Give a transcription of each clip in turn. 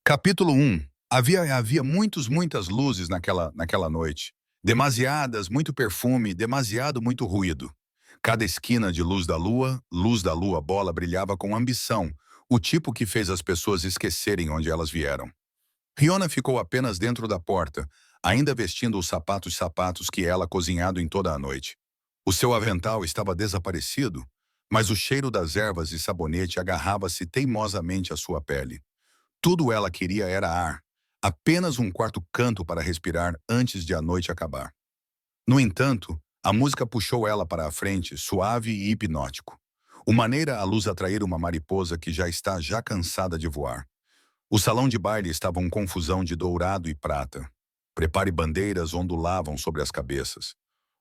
Capítulo 1. Havia muitas luzes naquela noite. Demasiadas, muito perfume, demasiado, muito ruído. Cada esquina de luz da lua bola brilhava com ambição, o tipo que fez as pessoas esquecerem onde elas vieram. Riona ficou apenas dentro da porta, ainda vestindo os sapatos que ela cozinhado em toda a noite. O seu avental estava desaparecido, mas o cheiro das ervas e sabonete agarrava-se teimosamente à sua pele. Tudo ela queria era ar, apenas um quarto canto para respirar antes de a noite acabar. No entanto, a música puxou ela para a frente, suave e hipnótico. O maneira a luz atrair uma mariposa que já está cansada de voar. O salão de baile estava uma confusão de dourado e prata. Prepare bandeiras ondulavam sobre as cabeças.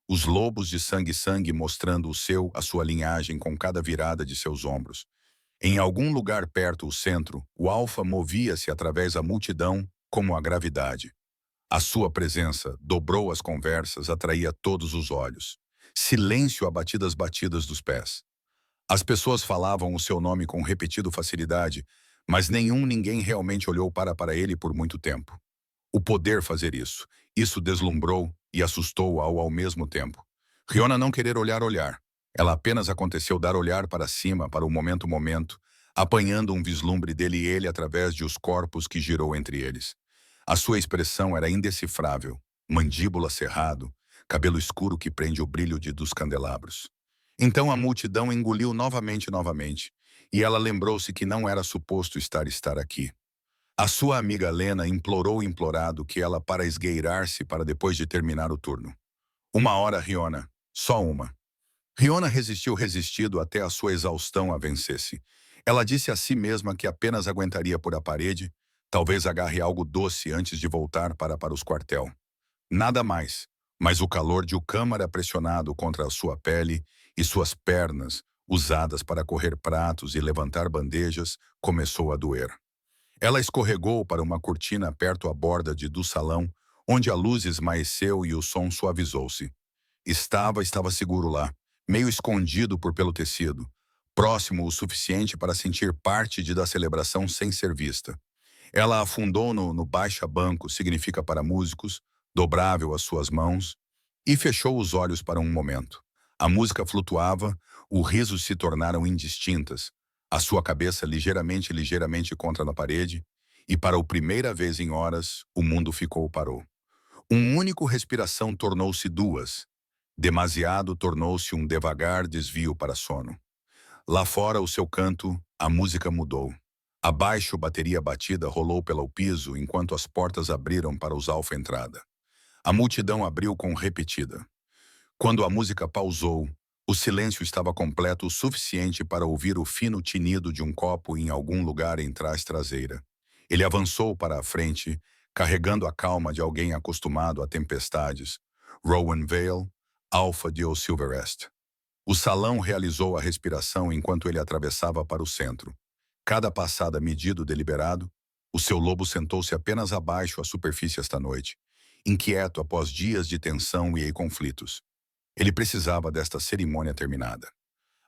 Os lobos de sangue mostrando a sua linhagem com cada virada de seus ombros. Em algum lugar perto do centro, o alfa movia-se através da multidão como a gravidade. A sua presença dobrou as conversas, atraía todos os olhos. Silêncio a batidas dos pés. As pessoas falavam o seu nome com repetida facilidade, mas ninguém realmente olhou para ele por muito tempo. O poder fazer isso deslumbrou e assustou ao mesmo tempo. Riona não querer olhar. Ela apenas aconteceu dar olhar para cima, para o momento, apanhando um vislumbre dele e ele através de os corpos que girou entre eles. A sua expressão era indecifrável, mandíbula cerrado, cabelo escuro que prende o brilho dos candelabros. Então a multidão engoliu novamente, e ela lembrou-se que não era suposto estar aqui. A sua amiga Lena implorado que ela para esgueirar-se para depois de terminar o turno. Uma hora, Riona. Só uma. Riona resistido até a sua exaustão a vencesse. Ela disse a si mesma que apenas aguentaria por a parede, talvez agarre algo doce antes de voltar para os quartel. Nada mais, mas o calor de câmara pressionado contra a sua pele e suas pernas, usadas para correr pratos e levantar bandejas, começou a doer. Ela escorregou para uma cortina perto à borda do salão, onde a luz esmaeceu e o som suavizou-se. Estava seguro lá, meio escondido pelo tecido, próximo o suficiente para sentir parte da celebração sem ser vista. Ela afundou no baixa-banco, significa para músicos, dobrável as suas mãos, e fechou os olhos para um momento. A música flutuava, os risos se tornaram indistintas, a sua cabeça ligeiramente contra a parede, e para a primeira vez em horas, o mundo parou. Um único respiração tornou-se duas. Demasiado tornou-se um devagar desvio para sono. Lá fora, o seu canto, a música mudou. Abaixo, bateria batida rolou pelo piso enquanto as portas abriram para os alfa-entrada. A multidão abriu com repetida. Quando a música pausou, o silêncio estava completo o suficiente para ouvir o fino tinido de um copo em algum lugar em trás traseira. Ele avançou para a frente, carregando a calma de alguém acostumado a tempestades. Rowan Vale, Alpha de Silverest. O salão realizou a respiração enquanto ele atravessava para o centro. Cada passada medido deliberado, o seu lobo sentou-se apenas abaixo à superfície esta noite, inquieto após dias de tensão e conflitos. Ele precisava desta cerimônia terminada.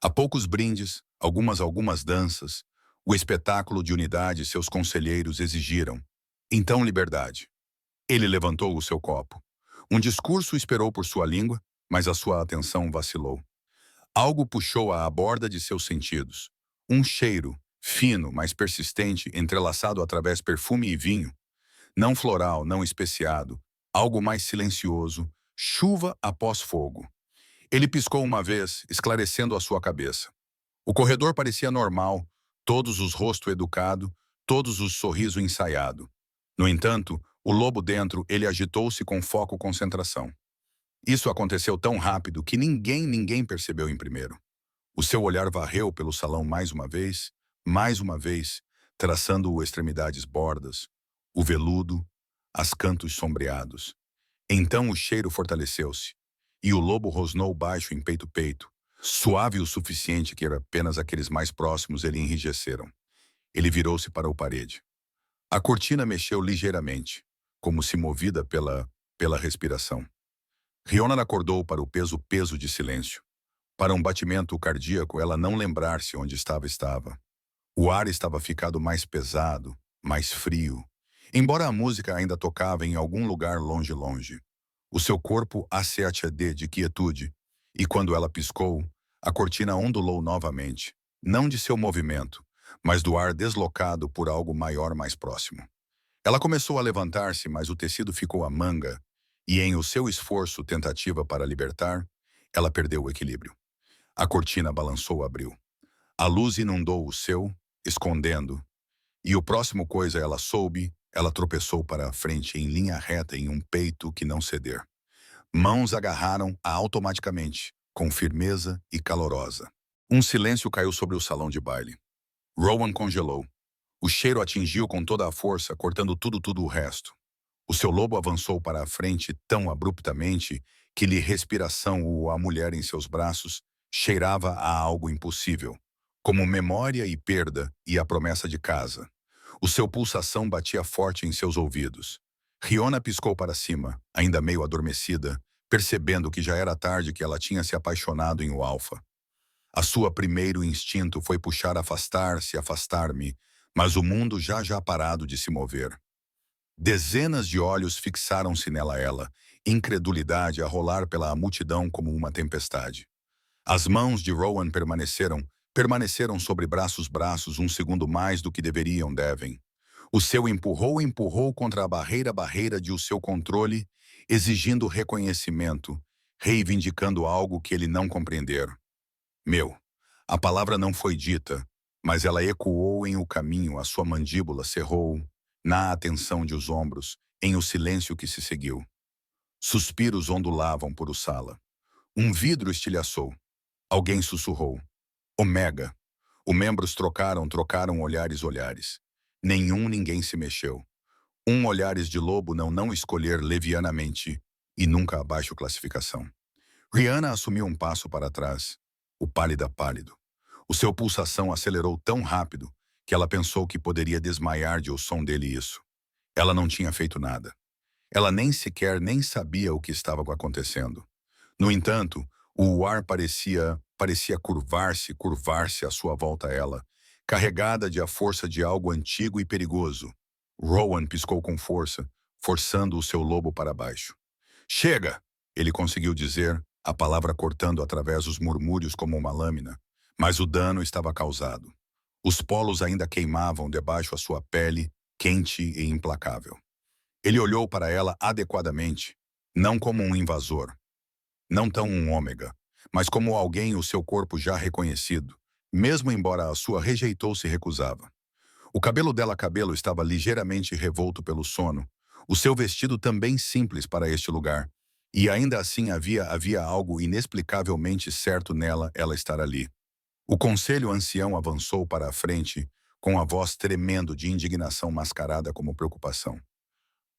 Há poucos brindes, algumas danças, o espetáculo de unidade seus conselheiros exigiram. Então liberdade. Ele levantou o seu copo. Um discurso esperou por sua língua, mas a sua atenção vacilou. Algo puxou-a à borda de seus sentidos. Um cheiro, fino, mas persistente, entrelaçado através perfume e vinho. Não floral, não especiado, algo mais silencioso, chuva após fogo. Ele piscou uma vez, esclarecendo a sua cabeça. O corredor parecia normal, todos os rosto educado, todos os sorriso ensaiado. No entanto, o lobo dentro, ele agitou-se com foco e concentração. Isso aconteceu tão rápido que ninguém percebeu em primeiro. O seu olhar varreu pelo salão mais uma vez, traçando extremidades bordas, o veludo, as cantos sombreados. Então o cheiro fortaleceu-se, e o lobo rosnou baixo em peito, suave o suficiente que apenas aqueles mais próximos ele enrijeceram. Ele virou-se para a parede. A cortina mexeu ligeiramente, como se movida pela respiração. Riona acordou para o peso de silêncio. Para um batimento cardíaco, ela não lembrar-se onde estava. O ar estava ficado mais pesado, mais frio, Embora a música ainda tocava em algum lugar longe, longe, o seu corpo ACHD de quietude, e quando ela piscou, a cortina ondulou novamente, não de seu movimento, mas do ar deslocado por algo maior mais próximo. Ela começou a levantar-se, mas o tecido ficou à manga, e em o seu esforço tentativa para libertar, ela perdeu o equilíbrio. A cortina balançou, abriu. A luz inundou o seu, escondendo, e o próximo coisa ela soube, ela tropeçou para a frente em linha reta em um peito que não ceder. Mãos agarraram-a automaticamente, com firmeza e calorosa. Um silêncio caiu sobre o salão de baile. Rowan congelou. O cheiro atingiu com toda a força, cortando tudo o resto. O seu lobo avançou para a frente tão abruptamente que lhe respiração ou a mulher em seus braços cheirava a algo impossível, como memória e perda e a promessa de casa. O seu pulsação batia forte em seus ouvidos. Riona piscou para cima, ainda meio adormecida, percebendo que já era tarde que ela tinha se apaixonado em o Alfa. A sua primeiro instinto foi puxar afastar-se, afastar-me, mas o mundo já parado de se mover. Dezenas de olhos fixaram-se nela ela, incredulidade a rolar pela multidão como uma tempestade. As mãos de Rowan permaneceram sobre braços um segundo mais do que devem. O seu empurrou contra a barreira de o seu controle, exigindo reconhecimento, reivindicando algo que ele não compreender. Meu, a palavra não foi dita, mas ela ecoou em o caminho, a sua mandíbula cerrou, na atenção de os ombros, em o silêncio que se seguiu. Suspiros ondulavam por o sala. Um vidro estilhaçou. Alguém sussurrou. Omega. Os membros trocaram olhares. Ninguém se mexeu. Olhares de lobo não escolher levianamente, e nunca abaixo classificação. Rihanna assumiu um passo para trás. O pálido. O seu pulsação acelerou tão rápido que ela pensou que poderia desmaiar de o som dele isso. Ela não tinha feito nada. Ela nem sequer nem sabia o que estava acontecendo. No entanto, o ar parecia curvar-se à sua volta a ela, carregada de a força de algo antigo e perigoso. Rowan piscou com força, forçando o seu lobo para baixo. Chega! Ele conseguiu dizer, a palavra cortando através dos murmúrios como uma lâmina, mas o dano estava causado. Os polos ainda queimavam debaixo a sua pele, quente e implacável. Ele olhou para ela adequadamente, não como um invasor, não tão um ômega, mas como alguém o seu corpo já reconhecido, mesmo embora a sua rejeitou se recusava. O cabelo dela estava ligeiramente revolto pelo sono, o seu vestido também simples para este lugar, e ainda assim havia algo inexplicavelmente certo nela ela estar ali. O conselho ancião avançou para a frente, com a voz tremendo de indignação mascarada como preocupação.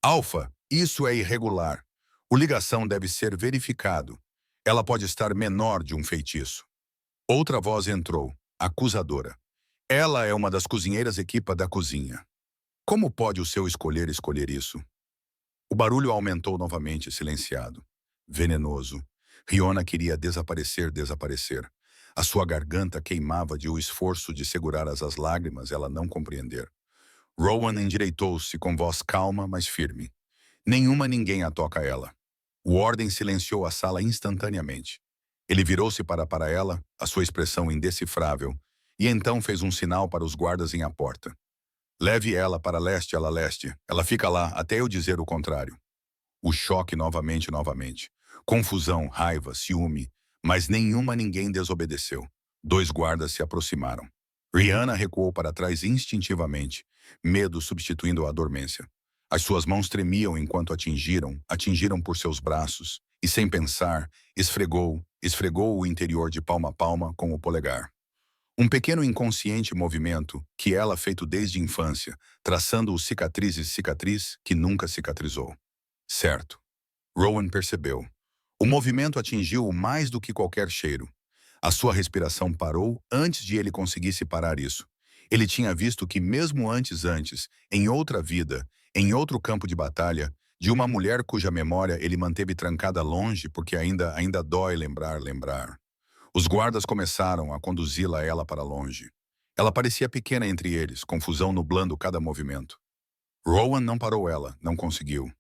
Alfa, isso é irregular. O ligação deve ser verificado. Ela pode estar menor de um feitiço. Outra voz entrou, acusadora. Ela é uma das cozinheiras equipa da cozinha. Como pode o seu escolher isso? O barulho aumentou novamente, silenciado. Venenoso. Riona queria desaparecer. A sua garganta queimava de o esforço de segurar as lágrimas, ela não compreender. Rowan endireitou-se com voz calma, mas firme. Ninguém a toca ela. O ordem silenciou a sala instantaneamente. Ele virou-se para ela, a sua expressão indecifrável, e então fez um sinal para os guardas em a porta. Leve ela para leste. Ela fica lá até eu dizer o contrário. O choque novamente. Confusão, raiva, ciúme, mas ninguém desobedeceu. 2 guardas se aproximaram. Rihanna recuou para trás instintivamente, medo substituindo a dormência. As suas mãos tremiam enquanto atingiram por seus braços, e sem pensar, esfregou o interior de palma a palma com o polegar. Um pequeno inconsciente movimento que ela feito desde infância, traçando cicatriz que nunca cicatrizou. Certo. Rowan percebeu. O movimento atingiu-o mais do que qualquer cheiro. A sua respiração parou antes de ele conseguisse parar isso. Ele tinha visto que mesmo antes, em outra vida, em outro campo de batalha, de uma mulher cuja memória ele manteve trancada longe porque ainda dói lembrar. Os guardas começaram a conduzi-la ela para longe. Ela parecia pequena entre eles, confusão nublando cada movimento. Rowan não parou ela, não conseguiu.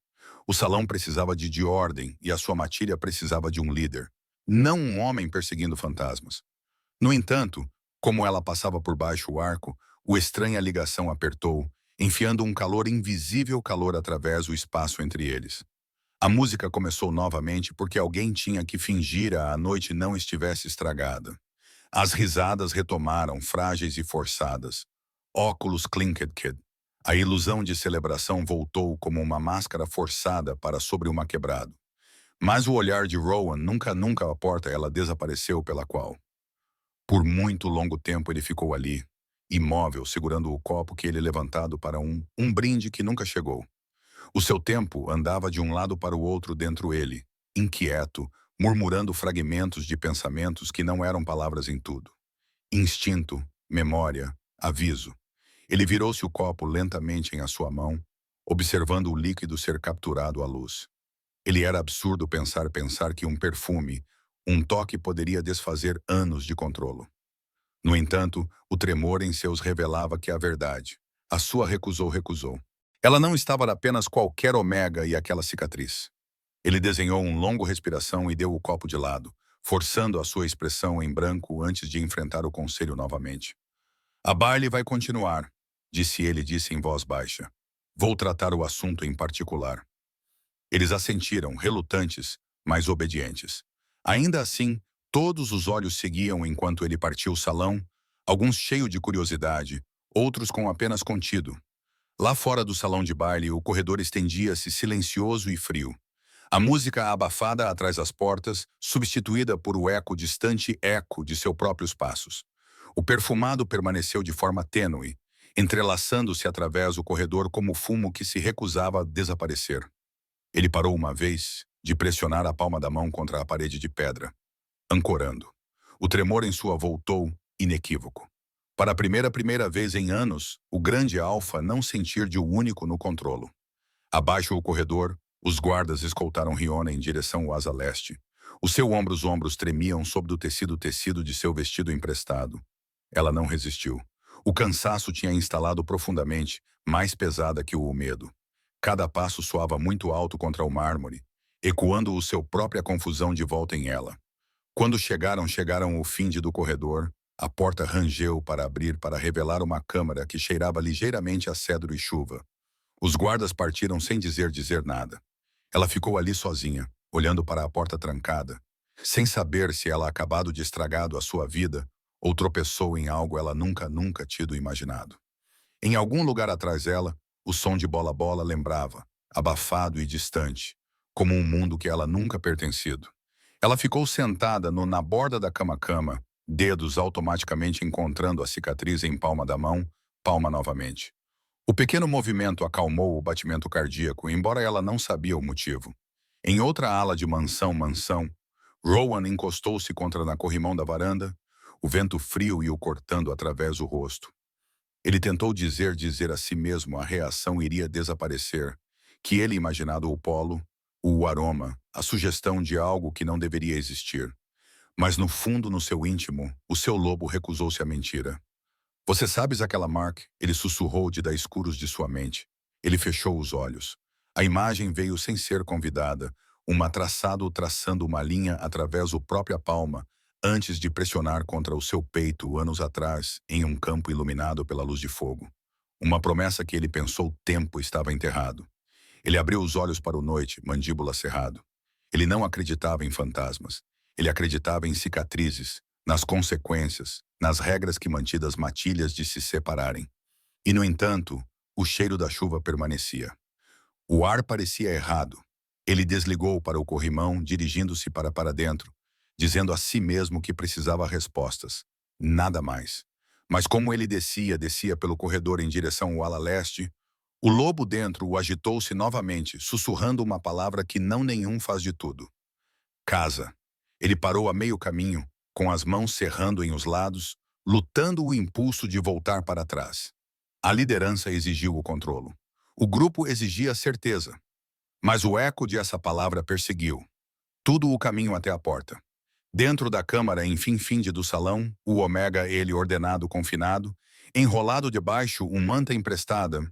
O salão precisava de ordem e a sua matilha precisava de um líder, não um homem perseguindo fantasmas. No entanto, como ela passava por baixo o arco, o estranha ligação apertou, enfiando um calor invisível calor através do espaço entre eles. A música começou novamente porque alguém tinha que fingir a noite não estivesse estragada. As risadas retomaram, frágeis e forçadas. Óculos clinked. A ilusão de celebração voltou como uma máscara forçada para sobre uma quebrado. Mas o olhar de Rowan nunca a porta ela desapareceu pela qual. Por muito longo tempo ele ficou ali, imóvel, segurando o copo que ele levantado para um brinde que nunca chegou. O seu tempo andava de um lado para o outro dentro ele, inquieto, murmurando fragmentos de pensamentos que não eram palavras em tudo. Instinto, memória, aviso. Ele virou-se o copo lentamente em a sua mão, observando o líquido ser capturado à luz. Ele era absurdo pensar que um perfume, um toque poderia desfazer anos de controlo. No entanto, o tremor em seus revelava que a verdade. A sua recusou. Ela não estava apenas qualquer omega e aquela cicatriz. Ele desenhou um longo respiração e deu o copo de lado, forçando a sua expressão em branco antes de enfrentar o conselho novamente. A Barley vai continuar, disse em voz baixa. Vou tratar o assunto em particular. Eles assentiram, relutantes, mas obedientes. Ainda assim, todos os olhos seguiam enquanto ele partiu o salão, alguns cheios de curiosidade, outros com apenas contido. Lá fora do salão de baile, o corredor estendia-se silencioso e frio. A música abafada atrás das portas, substituída por o distante eco de seus próprios passos. O perfumado permaneceu de forma tênue, entrelaçando-se através do corredor como fumo que se recusava a desaparecer. Ele parou uma vez, de pressionar a palma da mão contra a parede de pedra, ancorando. O tremor em sua voltou, inequívoco. Para a primeira vez em anos, o grande alfa não sentir de o único no controlo. Abaixo o corredor, os guardas escoltaram Riona em direção ao asa leste. Os seus ombros tremiam sob o tecido de seu vestido emprestado. Ela não resistiu. O cansaço tinha instalado profundamente, mais pesada que o medo. Cada passo soava muito alto contra o mármore, ecoando o seu própria confusão de volta em ela. Quando chegaram ao fim do corredor, a porta rangeu para abrir para revelar uma câmara que cheirava ligeiramente a cedro e chuva. Os guardas partiram sem dizer nada. Ela ficou ali sozinha, olhando para a porta trancada, sem saber se ela acabado de estragado a sua vida ou tropeçou em algo ela nunca tido imaginado. Em algum lugar atrás dela, o som de bola-bola lembrava, abafado e distante, como um mundo que ela nunca pertencido. Ela ficou sentada na borda da cama, dedos automaticamente encontrando a cicatriz em palma da mão, palma novamente. O pequeno movimento acalmou o batimento cardíaco, embora ela não sabia o motivo. Em outra ala de mansão, Rowan encostou-se contra na corrimão da varanda, o vento frio e o cortando através do rosto. Ele tentou dizer a si mesmo a reação iria desaparecer, que ele imaginado o polo, o aroma, a sugestão de algo que não deveria existir. Mas no fundo, no seu íntimo, o seu lobo recusou-se à mentira. Você sabes aquela Mark? Ele sussurrou da escuros de sua mente. Ele fechou os olhos. A imagem veio sem ser convidada, traçando uma linha através da própria palma, antes de pressionar contra o seu peito anos atrás, em um campo iluminado pela luz de fogo. Uma promessa que ele pensou tempo estava enterrado. Ele abriu os olhos para o noite, mandíbula cerrado. Ele não acreditava em fantasmas. Ele acreditava em cicatrizes, nas consequências, nas regras que mantiam as matilhas de se separarem. E, no entanto, o cheiro da chuva permanecia. O ar parecia errado. Ele desligou para o corrimão, dirigindo-se para dentro, dizendo a si mesmo que precisava respostas. Nada mais. Mas como ele descia pelo corredor em direção ao ala leste, o lobo dentro o agitou-se novamente, sussurrando uma palavra que não nenhum faz de tudo. Casa. Ele parou a meio caminho, com as mãos cerrando em os lados, lutando o impulso de voltar para trás. A liderança exigiu o controlo. O grupo exigia certeza. Mas o eco de essa palavra perseguiu. Tudo o caminho até a porta. Dentro da câmara, em fim do salão, o Omega ele ordenado confinado, enrolado debaixo manta emprestada,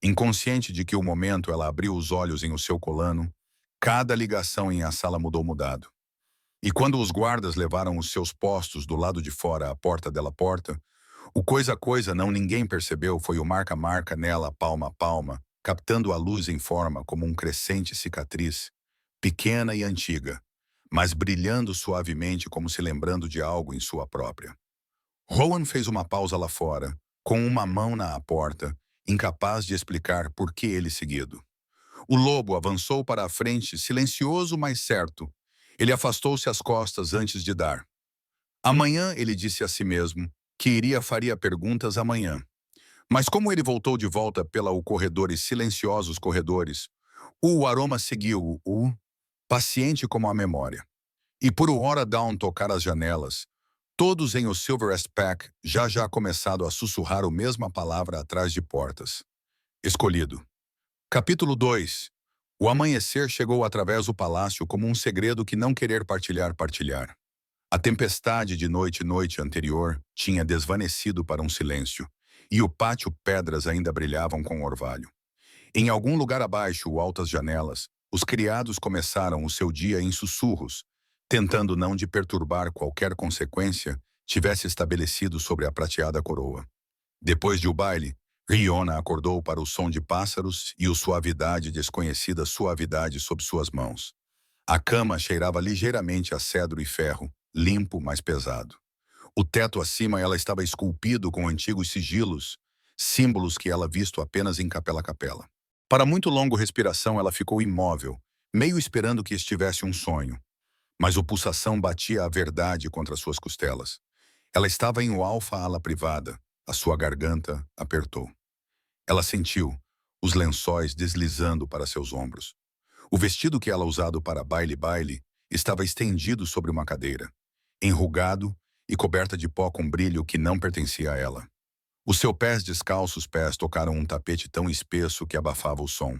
Inconsciente de que o momento ela abriu os olhos em o seu colano, cada ligação em a sala mudado. E quando os guardas levaram os seus postos do lado de fora à porta dela porta, o coisa não ninguém percebeu foi o marca-marca nela palma a palma, captando a luz em forma como um crescente cicatriz, pequena e antiga, mas brilhando suavemente como se lembrando de algo em sua própria. Rowan fez uma pausa lá fora, com uma mão na porta, incapaz de explicar por que ele seguido. O lobo avançou para a frente, silencioso, mas certo. Ele afastou-se às costas antes de dar. Amanhã, ele disse a si mesmo, que faria perguntas amanhã. Mas como ele voltou de volta pela o corredor e silenciosos corredores, o aroma seguiu-o, paciente como a memória. E por o hora Down tocar as janelas, todos em o Silverest Pack já começado a sussurrar a mesma palavra atrás de portas. Escolhido. Capítulo 2. O amanhecer chegou através do palácio como um segredo que não querer partilhar. A tempestade de noite anterior tinha desvanecido para um silêncio, e o pátio pedras ainda brilhavam com orvalho. Em algum lugar abaixo, altas janelas, os criados começaram o seu dia em sussurros, tentando não de perturbar qualquer consequência tivesse estabelecido sobre a prateada coroa. Depois de o baile, Riona acordou para o som de pássaros e o suavidade desconhecida suavidade sob suas mãos. A cama cheirava ligeiramente a cedro e ferro, limpo, mas pesado. O teto acima ela estava esculpido com antigos sigilos, símbolos que ela visto apenas em capela a capela. Para muito longo respiração ela ficou imóvel, meio esperando que estivesse um sonho. Mas o pulsação batia a verdade contra suas costelas. Ela estava em o alfa ala privada, a sua garganta apertou. Ela sentiu os lençóis deslizando para seus ombros. O vestido que ela usado para baile estava estendido sobre uma cadeira, enrugado e coberta de pó com brilho que não pertencia a ela. Os seus pés tocaram um tapete tão espesso que abafava o som.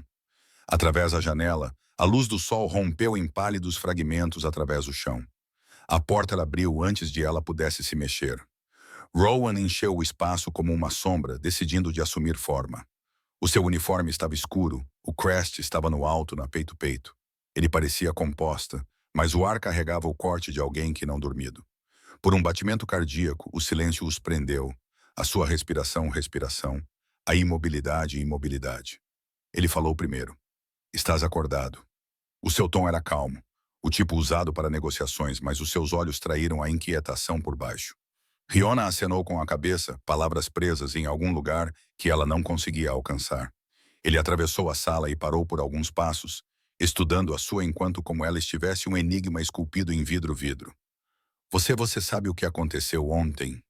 Através da janela, a luz do sol rompeu em pálidos fragmentos através do chão. A porta abriu antes de ela pudesse se mexer. Rowan encheu o espaço como uma sombra, decidindo de assumir forma. O seu uniforme estava escuro, o crest estava no alto, na peito-peito. Ele parecia composta, mas o ar carregava o corte de alguém que não dormido. Por um batimento cardíaco, o silêncio os prendeu, a sua respiração, a imobilidade. Ele falou primeiro. Estás acordado. O seu tom era calmo, o tipo usado para negociações, mas os seus olhos traíram a inquietação por baixo. Riona acenou com a cabeça, palavras presas em algum lugar que ela não conseguia alcançar. Ele atravessou a sala e parou por alguns passos, estudando a sua enquanto como ela estivesse um enigma esculpido em vidro. Você sabe o que aconteceu ontem?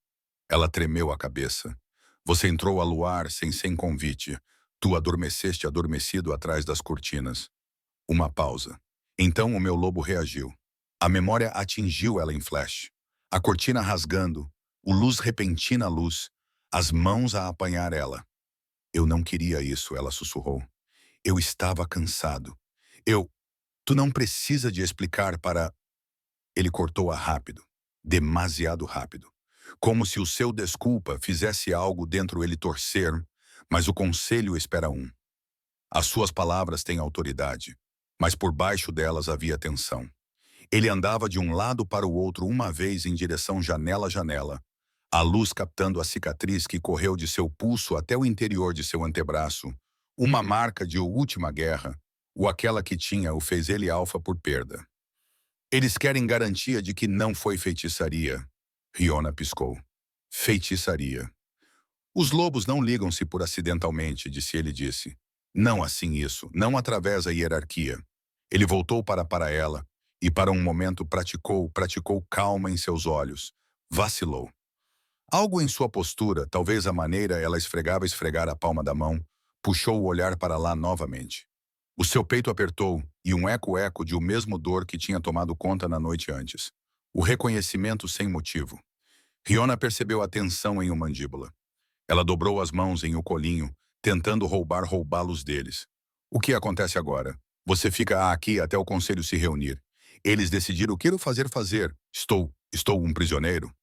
Ela tremeu a cabeça. Você entrou a luar sem convite. Tu adormeceste adormecido atrás das cortinas. Uma pausa. Então o meu lobo reagiu. A memória atingiu ela em flash. A cortina rasgando, o luz repentina luz, as mãos a apanhar ela. Eu não queria isso, ela sussurrou. Eu estava cansado. Tu não precisa de explicar para... Ele cortou-a rápido, demasiado rápido. Como se o seu desculpa fizesse algo dentro ele torcer, mas o conselho espera um. As suas palavras têm autoridade, mas por baixo delas havia tensão. Ele andava de um lado para o outro uma vez em direção janela a janela, a luz captando a cicatriz que correu de seu pulso até o interior de seu antebraço, uma marca de última guerra, ou aquela que tinha o fez ele alfa por perda. Eles querem garantia de que não foi feitiçaria. Riona piscou. Feitiçaria. Os lobos não ligam-se por acidentalmente, disse. Não assim isso, não através da hierarquia. Ele voltou para ela, e para um momento praticou calma em seus olhos. Vacilou. Algo em sua postura, talvez a maneira ela esfregar a palma da mão, puxou o olhar para lá novamente. O seu peito apertou, e um eco de o mesmo dor que tinha tomado conta na noite antes. O reconhecimento sem motivo. Riona percebeu a tensão em uma mandíbula. Ela dobrou as mãos em o colinho, tentando roubá-los deles. O que acontece agora? Você fica aqui até o conselho se reunir. Eles decidiram o que eu fazer. Estou um prisioneiro?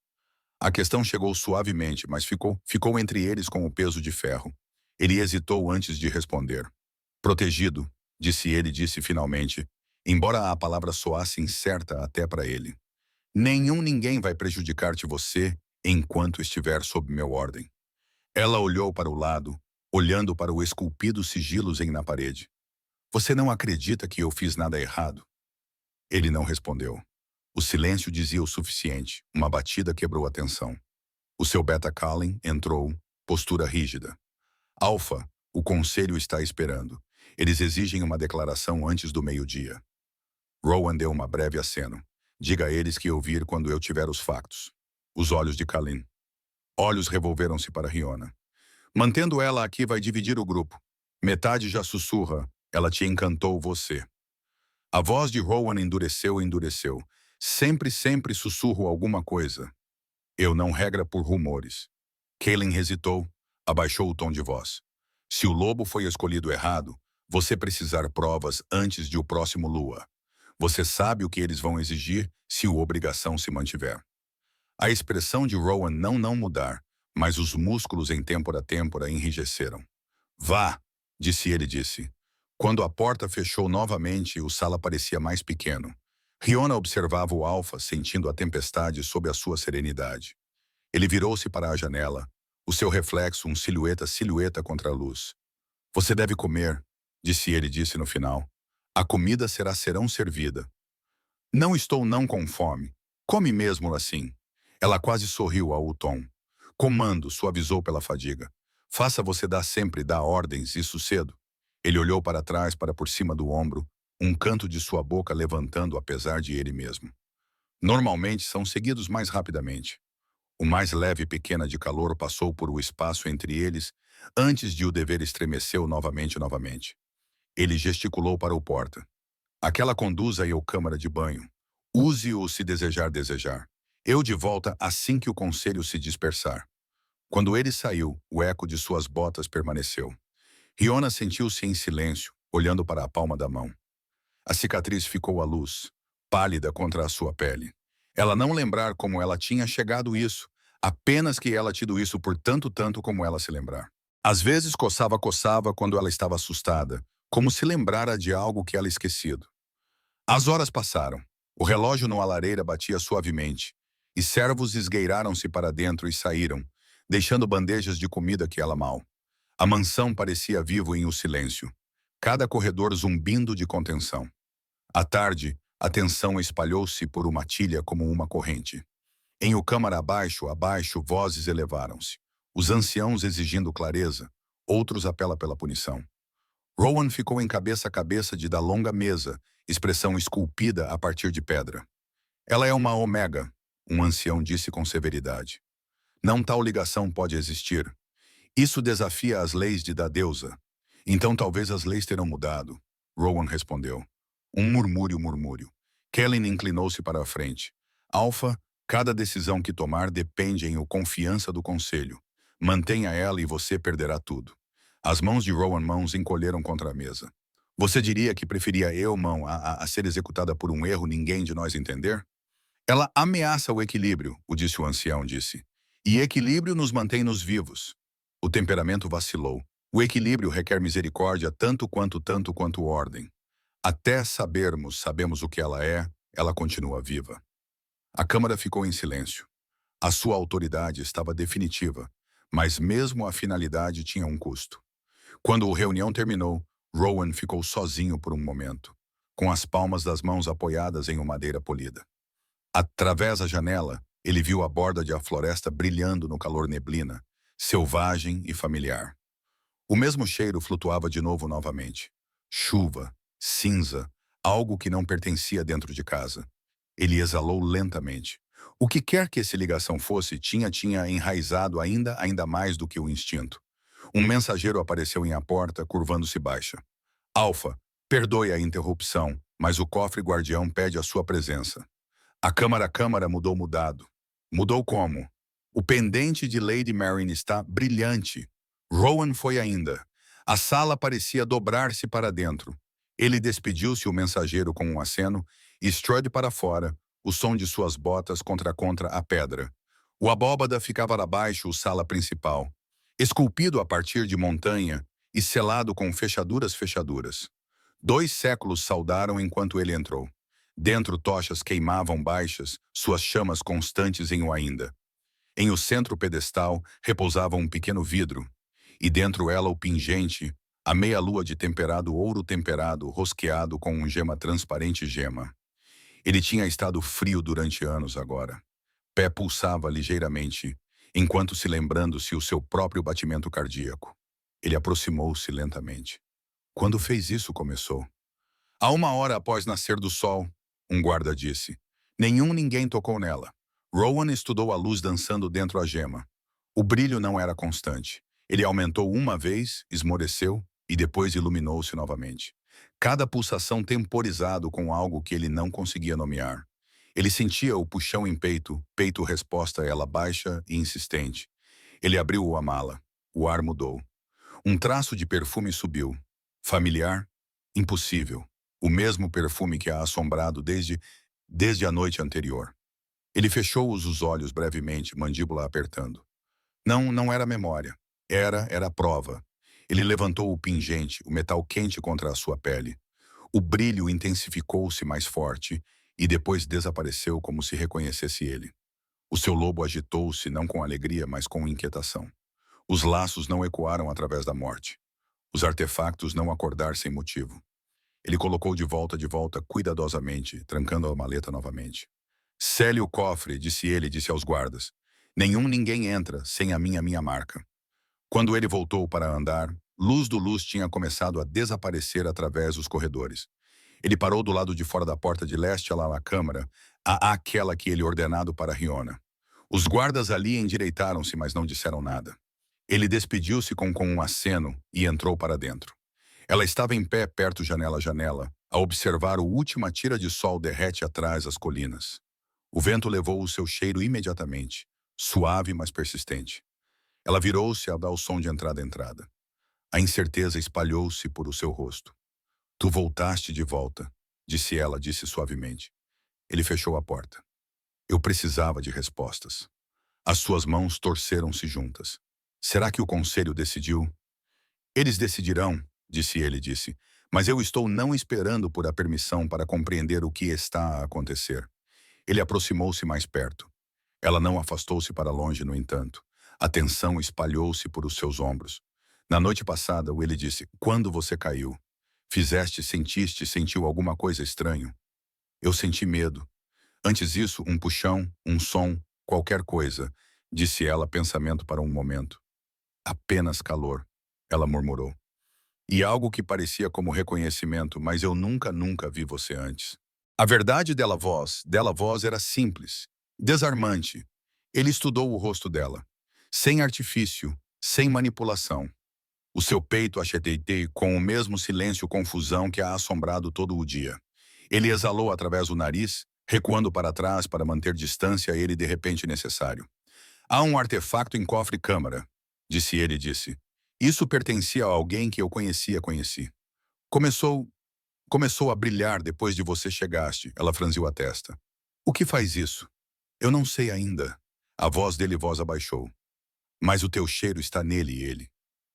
A questão chegou suavemente, mas ficou entre eles com o peso de ferro. Ele hesitou antes de responder. Protegido, disse ele, disse finalmente, embora a palavra soasse incerta até para ele. Ninguém vai prejudicar-te você enquanto estiver sob meu ordem. Ela olhou para o lado, olhando para o esculpido sigilos na parede. Você não acredita que eu fiz nada errado? Ele não respondeu. O silêncio dizia o suficiente. Uma batida quebrou a tensão. O seu beta-Calling entrou, postura rígida. Alpha, o conselho está esperando. Eles exigem uma declaração antes do meio-dia. Rowan deu uma breve aceno. Diga a eles que eu vir quando eu tiver os factos. Os olhos de Kalin. Olhos revolveram-se para Riona. Mantendo ela aqui vai dividir o grupo. Metade já sussurra. Ela te encantou você. A voz de Rowan endureceu. Sempre sussurro alguma coisa. Eu não regra por rumores. Kaelin hesitou, abaixou o tom de voz. Se o lobo foi escolhido errado, você precisar provas antes de o próximo lua. Você sabe o que eles vão exigir se a obrigação se mantiver. A expressão de Rowan não mudar, mas os músculos em têmpora enrijeceram. Vá, disse. Quando a porta fechou novamente, o sala parecia mais pequeno. Riona observava o Alpha, sentindo a tempestade sob a sua serenidade. Ele virou-se para a janela, o seu reflexo silhueta contra a luz. Você deve comer, disse no final. A comida serão servida. Não estou não com fome. Come mesmo assim. Ela quase sorriu ao tom. Comando, suavizou pela fadiga. Faça você dá ordens, isso cedo. Ele olhou para trás, para por cima do ombro, um canto de sua boca levantando apesar de ele mesmo. Normalmente são seguidos mais rapidamente. O mais leve pequena de calor passou por o espaço entre eles, antes de o dever estremeceu novamente. Ele gesticulou para o porta. Aquela conduza eu câmara de banho. Use-o se desejar. Eu de volta assim que o conselho se dispersar. Quando ele saiu, o eco de suas botas permaneceu. Riona sentiu-se em silêncio, olhando para a palma da mão. A cicatriz ficou à luz, pálida contra a sua pele. Ela não lembrar como ela tinha chegado isso, apenas que ela tido isso por tanto como ela se lembrar. Às vezes coçava quando ela estava assustada, como se lembrara de algo que ela esquecido. As horas passaram. O relógio na lareira batia suavemente, e servos esgueiraram-se para dentro e saíram, deixando bandejas de comida que ela mal. A mansão parecia vivo em o silêncio, cada corredor zumbindo de contenção. À tarde, a tensão espalhou-se por uma tilha como uma corrente. Em o câmara abaixo, vozes elevaram-se. Os anciãos exigindo clareza, outros apela pela punição. Rowan ficou em cabeça a cabeça da longa mesa, expressão esculpida a partir de pedra. Ela é uma omega, um ancião disse com severidade. Não tal ligação pode existir. Isso desafia as leis da deusa. Então talvez as leis terão mudado, Rowan respondeu. Um murmúrio. Kellen inclinou-se para a frente. Alpha, cada decisão que tomar depende em confiança do conselho. Mantenha ela e você perderá tudo. As mãos de Rowan encolheram contra a mesa. Você diria que preferia eu, a ser executada por um erro ninguém de nós entender? Ela ameaça o equilíbrio, disse o ancião, disse. E equilíbrio nos mantém-nos vivos. O temperamento vacilou. O equilíbrio requer misericórdia tanto quanto ordem. Até sabemos o que ela continua viva. A câmara ficou em silêncio. A sua autoridade estava definitiva, mas mesmo a finalidade tinha um custo. Quando a reunião terminou, Rowan ficou sozinho por um momento, com as palmas das mãos apoiadas em uma madeira polida. Através da janela, ele viu a borda da floresta brilhando no calor neblina, selvagem e familiar. O mesmo cheiro flutuava de novo novamente. Chuva, cinza, algo que não pertencia dentro de casa. Ele exalou lentamente. O que quer que essa ligação fosse, tinha enraizado ainda mais do que o instinto. Um mensageiro apareceu em a porta, curvando-se baixa. Alpha, perdoe a interrupção, mas o cofre guardião pede a sua presença. A câmara mudou. Mudou como? O pendente de Lady Marine está brilhante. Rowan foi ainda. A sala parecia dobrar-se para dentro. Ele despediu-se o mensageiro com um aceno e Strud para fora, o som de suas botas contra a pedra. O abóbada ficava abaixo, o sala principal. esculpido a partir de montanha e selado com fechaduras. 2 séculos saudaram enquanto ele entrou. Dentro tochas queimavam baixas, suas chamas constantes em o ainda. Em o centro pedestal repousava um pequeno vidro, e dentro ela o pingente, a meia-lua de temperado ouro temperado, rosqueado com um gema transparente gema. Ele tinha estado frio durante anos agora. Pé pulsava ligeiramente, enquanto se lembrando-se o seu próprio batimento cardíaco. Ele aproximou-se lentamente. Quando fez isso, começou. "Há 1 hora após nascer do sol", um guarda disse. Ninguém tocou nela. Rowan estudou a luz dançando dentro a gema. O brilho não era constante. Ele aumentou uma vez, esmoreceu e depois iluminou-se novamente. Cada pulsação temporizado com algo que ele não conseguia nomear. Ele sentia o puxão em peito resposta a ela baixa e insistente. Ele abriu a mala. O ar mudou. Um traço de perfume subiu. Familiar? Impossível. O mesmo perfume que a assombrado desde a noite anterior. Ele fechou os olhos brevemente, mandíbula apertando. Não era memória. Era prova. Ele levantou o pingente, o metal quente contra a sua pele. O brilho intensificou-se mais forte e depois desapareceu como se reconhecesse ele. O seu lobo agitou-se não com alegria, mas com inquietação. Os laços não ecoaram através da morte. Os artefactos não acordar sem motivo. Ele colocou de volta, cuidadosamente, trancando a maleta novamente. "Cele o cofre", disse aos guardas. Ninguém entra sem a minha marca." Quando ele voltou para andar, luz tinha começado a desaparecer através dos corredores. Ele parou do lado de fora da porta de leste lá na câmara, aquela que ele ordenado para Riona. Os guardas ali endireitaram-se, mas não disseram nada. Ele despediu-se com um aceno e entrou para dentro. Ela estava em pé perto janela, a observar o última tira de sol derrete atrás as colinas. O vento levou o seu cheiro imediatamente, suave mas persistente. Ela virou-se a dar o som de entrada. A incerteza espalhou-se por o seu rosto. "Tu voltaste de volta", disse suavemente. Ele fechou a porta. Eu precisava de respostas. As suas mãos torceram-se juntas. Será que o conselho decidiu? "Eles decidirão", disse, "mas eu estou não esperando por a permissão para compreender o que está a acontecer." Ele aproximou-se mais perto. Ela não afastou-se para longe, no entanto. A tensão espalhou-se por os seus ombros. "Na noite passada", ele disse, "quando você caiu, sentiu alguma coisa estranho?" "Eu senti medo. Antes disso, um puxão, um som, qualquer coisa", disse ela, pensamento para um momento. "Apenas calor", ela murmurou. "E algo que parecia como reconhecimento, mas eu nunca vi você antes." A verdade dela voz era simples, desarmante. Ele estudou o rosto dela. Sem artifício, sem manipulação. O seu peito acheteitei com o mesmo silêncio confusão que a assombrado todo o dia. Ele exalou através do nariz, recuando para trás para manter distância a ele de repente necessário. "Há um artefacto em cofre-câmara", disse. "Isso pertencia a alguém que eu conheci. Começou a brilhar depois de você chegaste", ela franziu a testa. "O que faz isso?" "Eu não sei ainda." A voz dele abaixou. "Mas o teu cheiro está nele." E ele.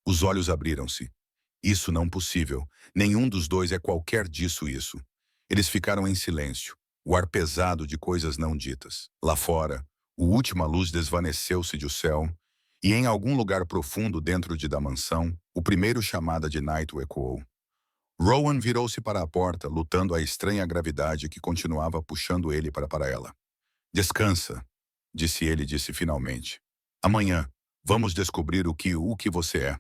Os olhos abriram-se. "Isso não possível. Nenhum dos dois é qualquer disso isso." Eles ficaram em silêncio, o ar pesado de coisas não ditas. Lá fora, a última luz desvaneceu-se do céu, e em algum lugar profundo dentro da mansão, o primeiro chamada de Night ecoou. Rowan virou-se para a porta, lutando a estranha gravidade que continuava puxando ele para ela. "Descansa", disse finalmente. "Amanhã, vamos descobrir o que você é."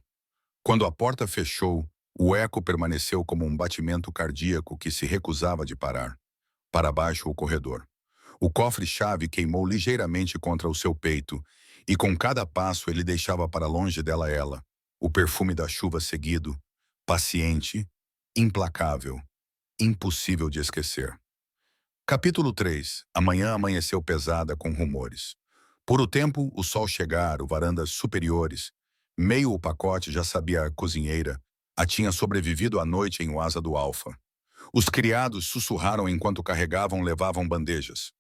Quando a porta fechou, o eco permaneceu como um batimento cardíaco que se recusava de parar. Para baixo o corredor. O cofre-chave queimou ligeiramente contra o seu peito, e com cada passo ele deixava para longe dela ela, o perfume da chuva seguido, paciente, implacável, impossível de esquecer. Capítulo 3. A manhã amanheceu pesada com rumores. Por o tempo, o sol chegar, varandas superiores, meio o pacote já sabia a cozinheira, a tinha sobrevivido à noite em Oasa do Alfa. Os criados sussurraram enquanto levavam bandejas.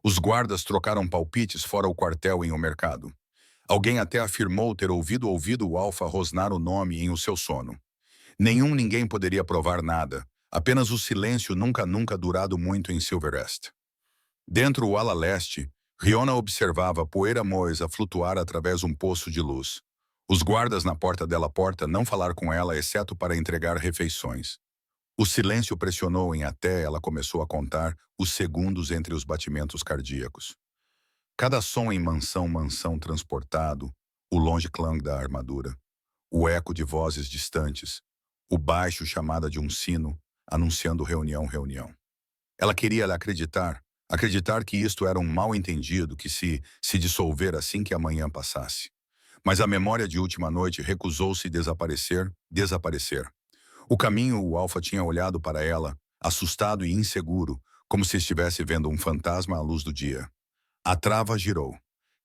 Os guardas trocaram palpites fora o quartel em o mercado. Alguém até afirmou ter ouvido o Alfa rosnar o nome em o seu sono. Ninguém poderia provar nada, apenas o silêncio nunca durado muito em Silverest. Dentro o ala leste, Riona observava a poeira moesa flutuar através um poço de luz. Os guardas na porta dela não falar com ela exceto para entregar refeições. O silêncio pressionou em até ela começou a contar os segundos entre os batimentos cardíacos. Cada som em mansão transportado, o longe clang da armadura, o eco de vozes distantes, o baixo chamada de um sino, anunciando reunião. Ela queria acreditar que isto era um mal-entendido que se dissolver assim que a manhã passasse. Mas a memória de última noite recusou-se desaparecer. O caminho, o Alfa tinha olhado para ela, assustado e inseguro, como se estivesse vendo um fantasma à luz do dia. A trava girou.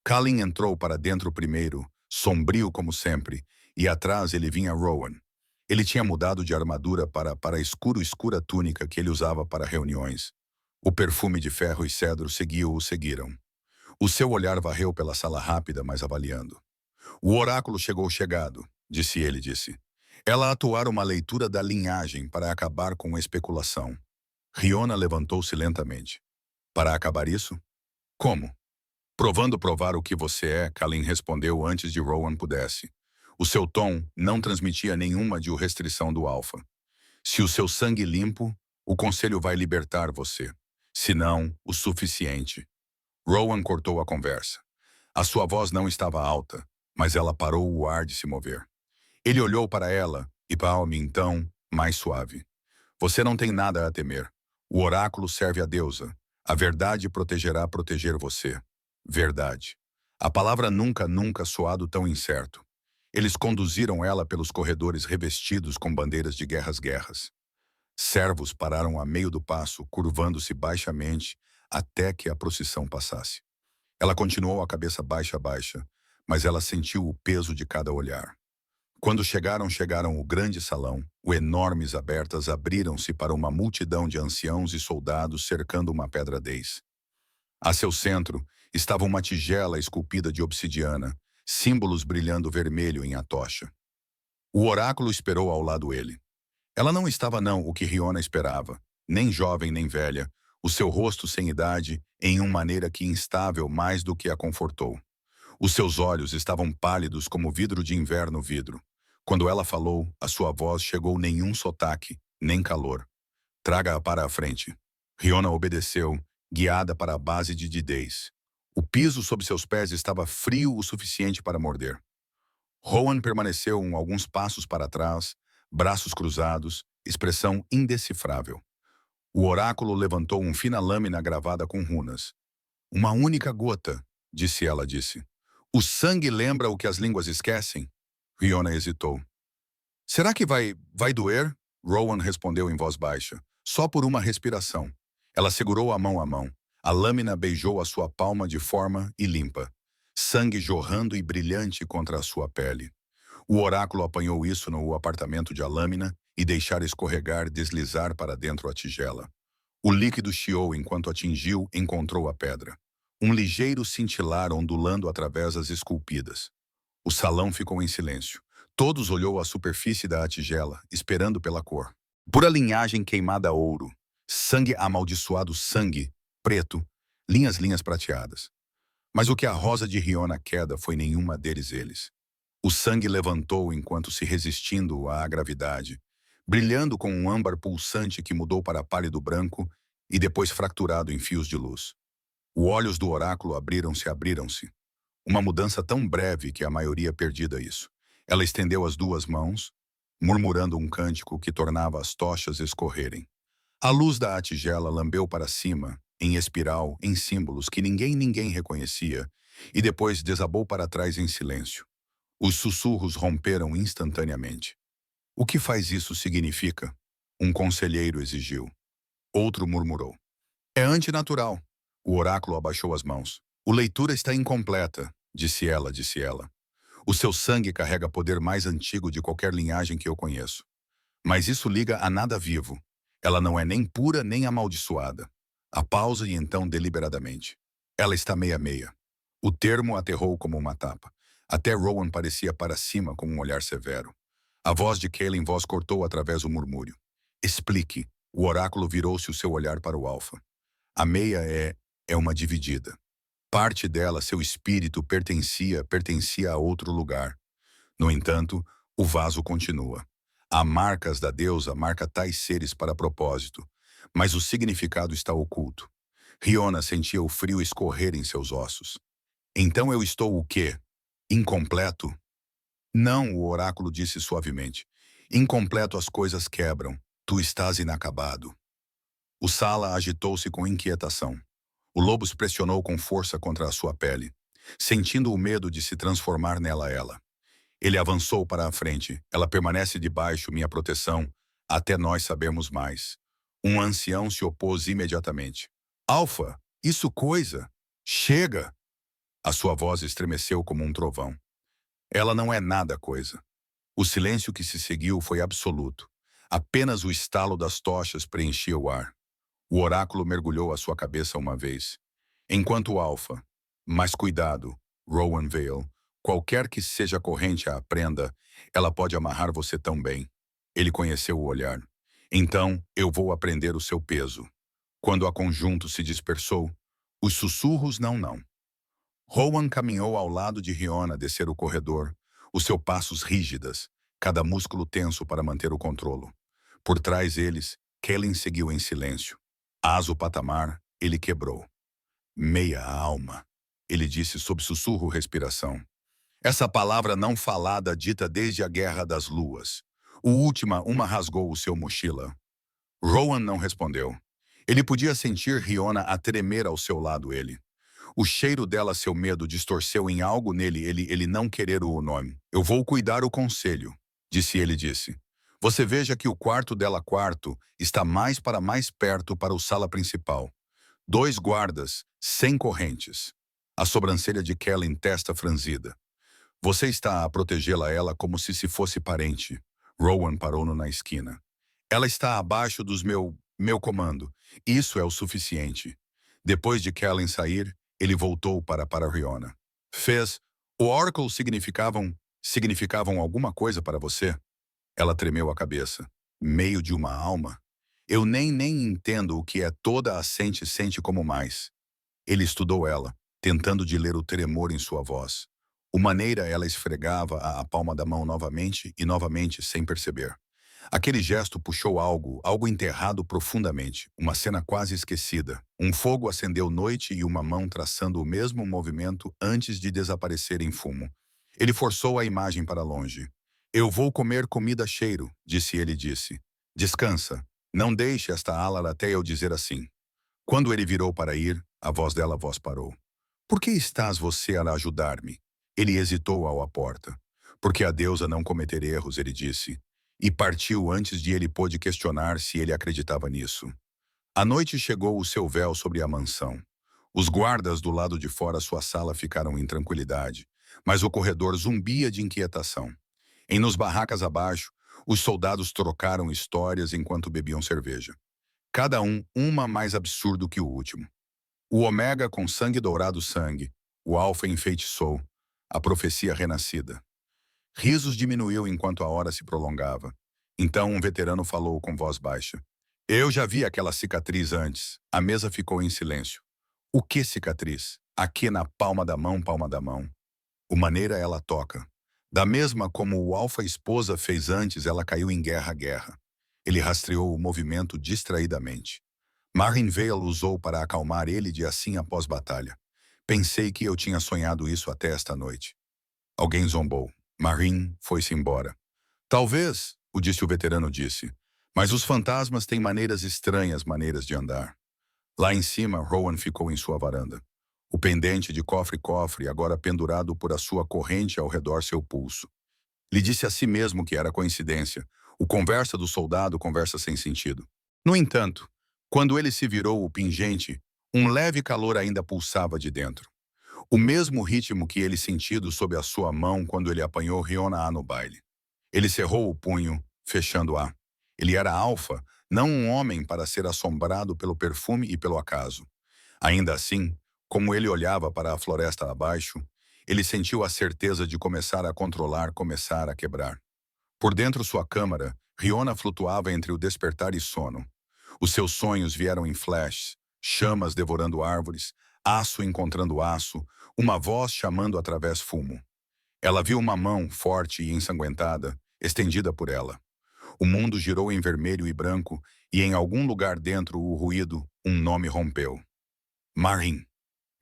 Kalin entrou para dentro primeiro, sombrio como sempre, e atrás ele vinha Rowan. Ele tinha mudado de armadura para a escura túnica que ele usava para reuniões. O perfume de ferro e cedro seguiram. O seu olhar varreu pela sala rápida, mas avaliando. O oráculo chegado, disse. Ela atuara uma leitura da linhagem para acabar com a especulação. Riona levantou-se lentamente. Para acabar isso? Como? Provando provar o que você é, Kalin respondeu antes de Rowan pudesse. O seu tom não transmitia nenhuma de restrição do Alfa. Se o seu sangue limpo, o conselho vai libertar você. Se não, o suficiente. Rowan cortou a conversa. A sua voz não estava alta, mas ela parou o ar de se mover. Ele olhou para ela e Palme então, mais suave. Você não tem nada a temer. O oráculo serve a deusa. A verdade proteger você. Verdade. A palavra nunca soado tão incerto. Eles conduziram ela pelos corredores revestidos com bandeiras de guerras. Servos pararam a meio do passo, curvando-se baixamente, até que a procissão passasse. Ela continuou a cabeça baixa, mas ela sentiu o peso de cada olhar. Quando chegaram o grande salão, os enormes abertas abriram-se para uma multidão de anciãos e soldados cercando uma pedra-dez. A seu centro estava uma tigela esculpida de obsidiana, símbolos brilhando vermelho em a tocha. O oráculo esperou ao lado dele. Ela não estava o que Riona esperava, nem jovem nem velha, o seu rosto sem idade em uma maneira que instável mais do que a confortou. Os seus olhos estavam pálidos como vidro de inverno vidro. Quando ela falou, a sua voz chegou nenhum sotaque, nem calor. Traga-a para a frente. Riona obedeceu, guiada para a base de Didez. O piso sob seus pés estava frio o suficiente para morder. Rowan permaneceu alguns passos para trás, braços cruzados, expressão indecifrável. O oráculo levantou fina lâmina gravada com runas. Uma única gota, ela disse. O sangue lembra o que as línguas esquecem? Riona hesitou. Será que vai doer? Rowan respondeu em voz baixa. Só por uma respiração. Ela segurou a mão. A lâmina beijou a sua palma de forma e limpa. Sangue jorrando e brilhante contra a sua pele. O oráculo apanhou isso no apartamento de a lâmina e deixar escorregar deslizar para dentro a tigela. O líquido chiou enquanto encontrou a pedra. Um ligeiro cintilar ondulando através das esculpidas. O salão ficou em silêncio. Todos olhou a superfície da tigela, esperando pela cor. Pura linhagem queimada a ouro. Sangue amaldiçoado, sangue preto, linhas prateadas. Mas o que a rosa de Riona queda foi nenhuma eles. O sangue levantou enquanto se resistindo à gravidade, brilhando com um âmbar pulsante que mudou para pálido branco e depois fracturado em fios de luz. Os olhos do oráculo abriram-se. Uma mudança tão breve que a maioria perdida isso. Ela estendeu as duas mãos, murmurando um cântico que tornava as tochas escorrerem. A luz da tigela lambeu para cima, em espiral, em símbolos que ninguém reconhecia, e depois desabou para trás em silêncio. Os sussurros romperam instantaneamente. O que faz isso significa? Um conselheiro exigiu. Outro murmurou. É antinatural. O oráculo abaixou as mãos. O leitura está incompleta, disse ela. O seu sangue carrega poder mais antigo de qualquer linhagem que eu conheço. Mas isso liga a nada vivo. Ela não é nem pura nem amaldiçoada. A pausa e então deliberadamente. Ela está meia. O termo aterrou como uma tapa. Até Rowan parecia para cima com um olhar severo. A voz de Kaelin voz cortou através do murmúrio. Explique. O oráculo virou-se o seu olhar para o alfa. A meia é uma dividida. Parte dela, seu espírito, pertencia a outro lugar. No entanto, o vaso continua. Há marcas da deusa marca tais seres para propósito, mas o significado está oculto. Riona sentia o frio escorrer em seus ossos. Então eu estou o quê? Incompleto? Não, o oráculo disse suavemente. Incompleto as coisas quebram. Tu estás inacabado. O Sala agitou-se com inquietação. O lobo se pressionou com força contra a sua pele, sentindo o medo de se transformar nela ela. Ele avançou para a frente. Ela permanece debaixo minha proteção, até nós sabermos mais. Um ancião se opôs imediatamente. Alfa, isso coisa! Chega! A sua voz estremeceu como um trovão. Ela não é nada coisa. O silêncio que se seguiu foi absoluto. Apenas o estalo das tochas preenchia o ar. O oráculo mergulhou a sua cabeça uma vez. Enquanto Alfa, mas cuidado, Rowan Vale, qualquer que seja a corrente a prenda, ela pode amarrar você tão bem. Ele conheceu o olhar. Então, eu vou aprender o seu peso. Quando a conjunto se dispersou, os sussurros não. Rowan caminhou ao lado de Riona descer o corredor, os seus passos rígidas, cada músculo tenso para manter o controlo. Por trás deles, Kaelin seguiu em silêncio. Aso patamar, ele quebrou. Meia alma, ele disse sob sussurro respiração. Essa palavra não falada dita desde a Guerra das Luas. O última, uma rasgou o seu mochila. Rowan não respondeu. Ele podia sentir Riona a tremer ao seu lado ele. O cheiro dela, seu medo, distorceu em algo nele, ele não querer o nome. Eu vou cuidar o conselho, disse. Você veja que o quarto dela está mais perto para o sala principal. 2 guardas, sem correntes. A sobrancelha de Kaelin testa franzida. Você está a protegê-la ela como se fosse parente. Rowan parou-no na esquina. Ela está abaixo dos meu comando. Isso é o suficiente. Depois de Kaelin sair, ele voltou para Riona. O Oracle significavam alguma coisa para você? Ela tremeu a cabeça. Meio de uma alma? Eu nem entendo o que é toda a sente como mais. Ele estudou ela, tentando de ler o tremor em sua voz. O maneira ela esfregava a palma da mão novamente e novamente sem perceber. Aquele gesto puxou algo enterrado profundamente, uma cena quase esquecida. Um fogo acendeu noite e uma mão traçando o mesmo movimento antes de desaparecer em fumo. Ele forçou a imagem para longe. Eu vou comer comida cheiro, ele disse. Descansa. Não deixe esta Alar até eu dizer assim. Quando ele virou para ir, a voz dela parou. Por que estás você a ajudar-me? Ele hesitou à porta. Porque a deusa não cometer erros, ele disse. E partiu antes de ele pôde questionar se ele acreditava nisso. A noite chegou o seu véu sobre a mansão. Os guardas do lado de fora sua sala ficaram em tranquilidade, mas o corredor zumbia de inquietação. Nos barracas abaixo, os soldados trocaram histórias enquanto bebiam cerveja. Cada uma mais absurdo que o último. O Ômega com sangue dourado o Alfa enfeitiçou, a profecia renascida. Risos diminuiu enquanto a hora se prolongava. Então um veterano falou com voz baixa. Eu já vi aquela cicatriz antes. A mesa ficou em silêncio. O que cicatriz? Aqui na palma da mão. O maneira ela toca. Da mesma como o Alfa esposa fez antes, ela caiu em guerra. Ele rastreou o movimento distraidamente. Marin Vale usou para acalmar ele de assim após batalha. Pensei que eu tinha sonhado isso até esta noite. Alguém zombou. Marin foi-se embora. Talvez, o veterano disse, mas os fantasmas têm estranhas maneiras de andar. Lá em cima, Rowan ficou em sua varanda. O pendente de cofre agora pendurado por a sua corrente ao redor seu pulso. Lhe disse a si mesmo que era coincidência. O conversa do soldado conversa sem sentido. No entanto, quando ele se virou o pingente, um leve calor ainda pulsava de dentro. O mesmo ritmo que ele sentido sob a sua mão quando ele apanhou Riona A no baile. Ele cerrou o punho, fechando-a. Ele era Alfa, não um homem para ser assombrado pelo perfume e pelo acaso. Ainda assim, como ele olhava para a floresta abaixo, Ele sentiu a certeza de começar a controlar, começar a quebrar. Por dentro sua câmara, Riona flutuava entre o despertar e sono. Os seus sonhos vieram em flashes, chamas devorando árvores, aço encontrando aço, uma voz chamando através fumo. Ela viu uma mão, forte e ensanguentada, estendida por ela. O mundo girou em vermelho e branco, e em algum lugar dentro o ruído, um nome rompeu. Marin.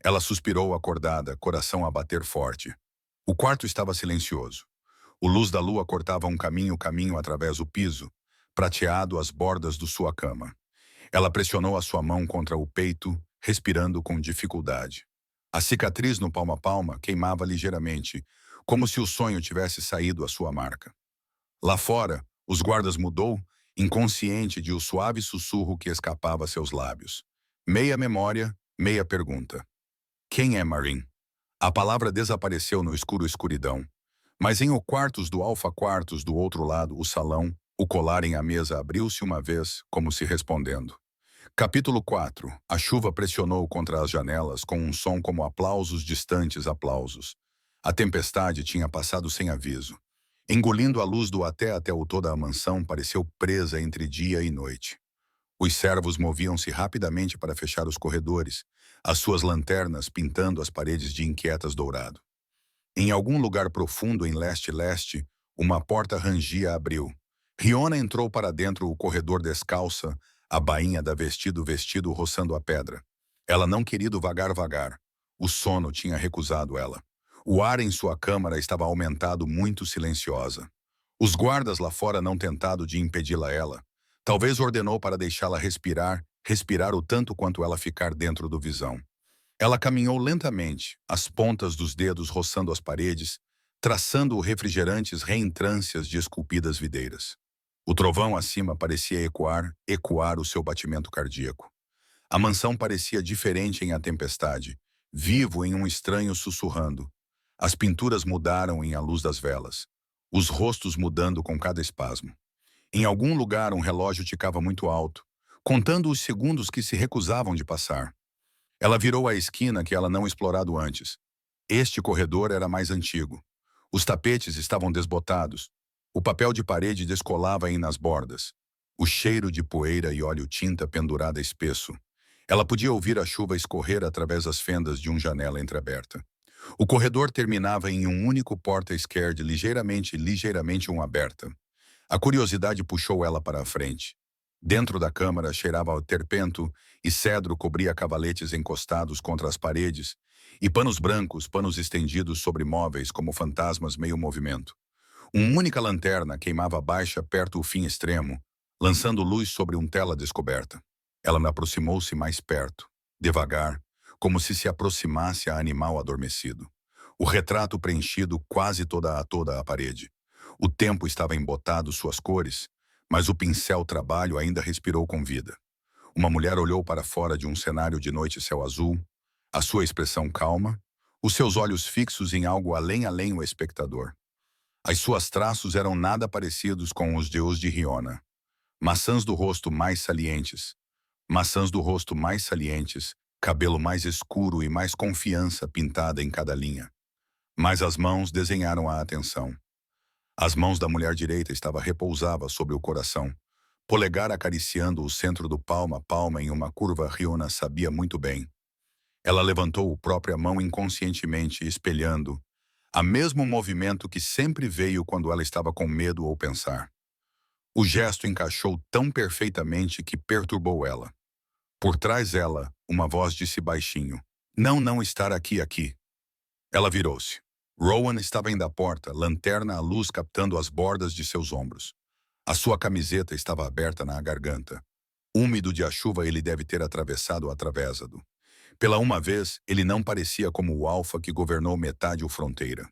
Ela suspirou acordada, coração a bater forte. O quarto estava silencioso. O luz da lua cortava um caminho através do piso, prateado às bordas de sua cama. Ela pressionou a sua mão contra o peito, respirando com dificuldade. A cicatriz no palmo a palma queimava ligeiramente, como se o sonho tivesse saído à sua marca. Lá fora, os guardas mudou, inconsciente de o suave sussurro que escapava a seus lábios. Meia memória, meia pergunta. Quem é Marin? A palavra desapareceu no escuro escuridão. Mas em o quartos do alfa quartos do outro lado, o salão, o colar em a mesa abriu-se uma vez, como se respondendo. Capítulo 4. A chuva pressionou contra as janelas com um som como aplausos distantes aplausos. A tempestade tinha passado sem aviso. Engolindo a luz do até o toda a mansão pareceu presa entre dia e noite. Os servos moviam-se rapidamente para fechar os corredores, as suas lanternas pintando as paredes de inquietas dourado. Em algum lugar profundo em leste-leste, uma porta rangia abriu. Riona entrou para dentro o corredor descalça, a bainha da vestido roçando a pedra. Ela não querido vagar. O sono tinha recusado ela. O ar em sua câmara estava aumentado muito silenciosa. Os guardas lá fora não tentado de impedi-la ela. Talvez ordenou para deixá-la respirar o tanto quanto ela ficar dentro do visão. Ela caminhou lentamente, as pontas dos dedos roçando as paredes, traçando refrigerantes reentrâncias de esculpidas videiras. O trovão acima parecia ecoar o seu batimento cardíaco. A mansão parecia diferente em a tempestade, vivo em um estranho sussurrando. As pinturas mudaram em a luz das velas, os rostos mudando com cada espasmo. Em algum lugar um relógio ticava muito alto, contando os segundos que se recusavam de passar. Ela virou a esquina que ela não explorado antes. Este corredor era mais antigo. Os tapetes estavam desbotados. O papel de parede descolava nas bordas. O cheiro de poeira e óleo tinta pendurada espesso. Ela podia ouvir a chuva escorrer através das fendas de uma janela entreaberta. O corredor terminava em um único porta-esquerda ligeiramente aberta. A curiosidade puxou ela para a frente. Dentro da câmara cheirava ao terpento e cedro cobria cavaletes encostados contra as paredes e panos brancos, panos estendidos sobre móveis como fantasmas meio movimento. Uma única lanterna queimava baixa perto do fim extremo, lançando luz sobre tela descoberta. Ela me aproximou-se mais perto, devagar, como se aproximasse a animal adormecido. O retrato preenchido quase toda a parede. O tempo estava embotado suas cores, mas o pincel trabalho ainda respirou com vida. Uma mulher olhou para fora de um cenário de noite céu azul, a sua expressão calma, os seus olhos fixos em algo além o espectador. As suas traços eram nada parecidos com os de Riona. Maçãs do rosto mais salientes. Cabelo mais escuro e mais confiança pintada em cada linha. Mas as mãos desenharam a atenção. As mãos da mulher direita repousava sobre o coração, polegar acariciando o centro do palmo a palma em uma curva. Riona sabia muito bem. Ela levantou a própria mão inconscientemente, espelhando, a mesmo movimento que sempre veio quando ela estava com medo ou pensar. O gesto encaixou tão perfeitamente que perturbou ela. Por trás dela, uma voz disse baixinho, não estar aqui. Ela virou-se. Rowan estava indo à porta, lanterna à luz captando as bordas de seus ombros. A sua camiseta estava aberta na garganta. Úmido de a chuva ele deve ter atravessado atravessado. Pela uma vez, ele não parecia como o alfa que governou metade ou fronteira.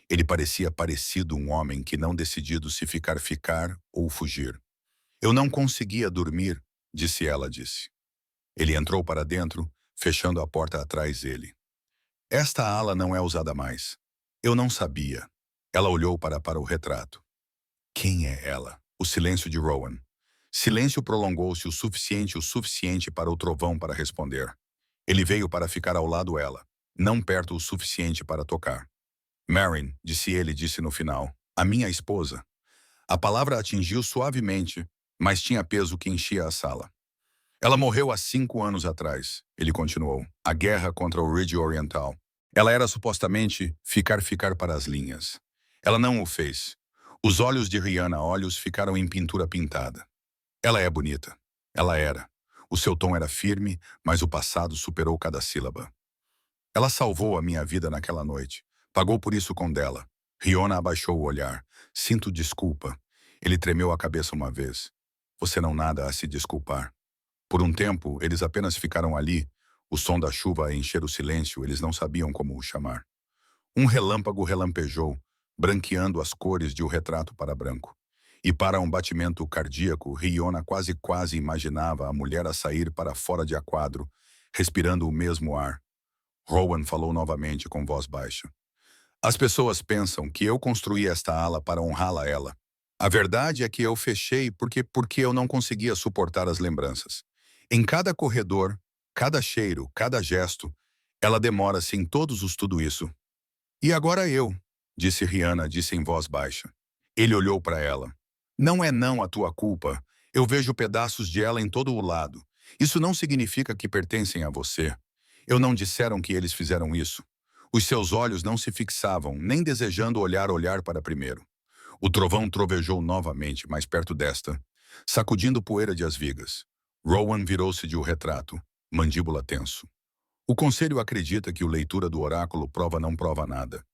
Ele parecia parecido um homem que não decidido se ficar ou fugir. Eu não conseguia dormir, disse. Ele entrou para dentro, fechando a porta atrás dele. Esta ala não é usada mais. Eu não sabia. Ela olhou para o retrato. Quem é ela? O silêncio de Rowan. Silêncio prolongou-se o suficiente para o trovão para responder. Ele veio para ficar ao lado dela, não perto o suficiente para tocar. Marin, disse ele, disse no final. A minha esposa. A palavra atingiu suavemente, mas tinha peso que enchia a sala. Ela morreu há 5 anos atrás, ele continuou. A guerra contra o Ridge Oriental. Ela era supostamente ficar para as linhas. Ela não o fez. Os olhos de Rihanna olhos ficaram em pintura pintada. Ela é bonita. Ela era. O seu tom era firme, mas o passado superou cada sílaba. Ela salvou a minha vida naquela noite. Pagou por isso com dela. Riona abaixou o olhar. Sinto desculpa. Ele tremeu a cabeça uma vez. Você não nada a se desculpar. Por um tempo, eles apenas ficaram ali. O som da chuva a encher o silêncio, eles não sabiam como o chamar. Um relâmpago relampejou, branqueando as cores de um retrato para branco. E para um batimento cardíaco, Riona quase imaginava a mulher a sair para fora de a quadro, respirando o mesmo ar. Rowan falou novamente com voz baixa. As pessoas pensam que eu construí esta ala para honrá-la ela. A verdade é que eu fechei porque eu não conseguia suportar as lembranças. Em cada corredor, cada cheiro, cada gesto, ela demora-se em todos os tudo isso. E agora eu, disse Rihanna, disse em voz baixa. Ele olhou para ela. Não é não a tua culpa. Eu vejo pedaços de ela em todo o lado. Isso não significa que pertencem a você. Eu não disseram que eles fizeram isso. Os seus olhos não se fixavam, nem desejando olhar para primeiro. O trovão trovejou novamente, mais perto desta, sacudindo poeira de as vigas. Rowan virou-se de o retrato, mandíbula tenso. O conselho acredita que o leitura do oráculo prova não prova nada.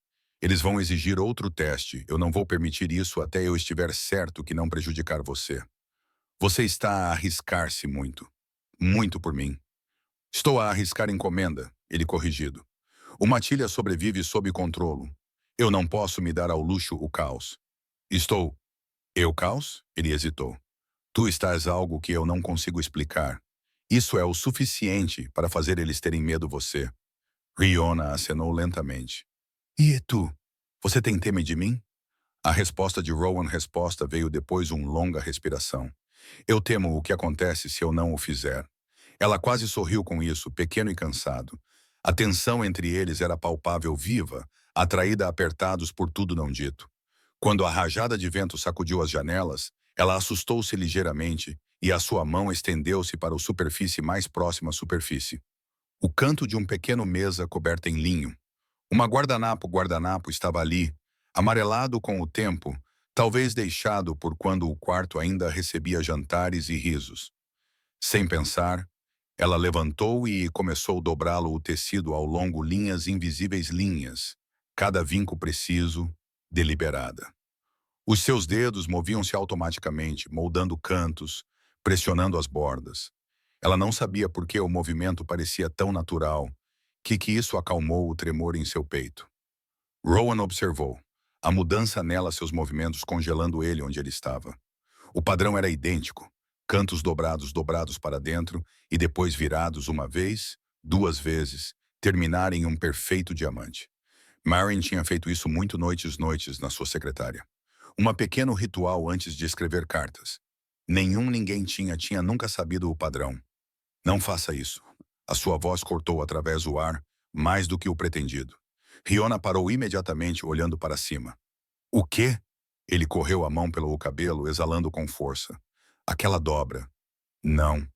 Eles vão exigir outro teste. Eu não vou permitir isso até eu estiver certo que não prejudicar você. Você está a arriscar-se muito. Muito por mim. Estou a arriscar encomenda, ele corrigido. O Matilha sobrevive sob controlo. Eu não posso me dar ao luxo o caos. Estou. Eu caos? Ele hesitou. Tu estás algo que eu não consigo explicar. Isso é o suficiente para fazer eles terem medo você. Riona acenou lentamente. E tu? Você tem teme de mim? A resposta de Rowan resposta veio depois longa respiração. Eu temo o que acontece se eu não o fizer. Ela quase sorriu com isso, pequeno e cansado. A tensão entre eles era palpável viva, atraída apertados por tudo não dito. Quando a rajada de vento sacudiu as janelas, ela assustou-se ligeiramente e a sua mão estendeu-se para a superfície mais próxima à superfície. O canto de um pequeno mesa coberta em linho. Uma guardanapo estava ali, amarelado com o tempo, talvez deixado por quando o quarto ainda recebia jantares e risos. Sem pensar, ela levantou e começou a dobrá-lo o tecido ao longo linhas invisíveis linhas, cada vinco preciso, deliberada. Os seus dedos moviam-se automaticamente, moldando cantos, pressionando as bordas. Ela não sabia por que o movimento parecia tão natural, que isso acalmou o tremor em seu peito. Rowan observou, a mudança nela seus movimentos congelando ele onde ele estava. O padrão era idêntico, cantos dobrados para dentro e depois virados uma vez, duas vezes, terminar em um perfeito diamante. Marin tinha feito isso muito noites na sua secretária. Um pequeno ritual antes de escrever cartas. Ninguém tinha nunca sabido o padrão. Não faça isso. A sua voz cortou através do ar, mais do que o pretendido. Riona parou imediatamente, olhando para cima. O quê? Ele correu a mão pelo cabelo, exalando com força. Aquela dobra. Não.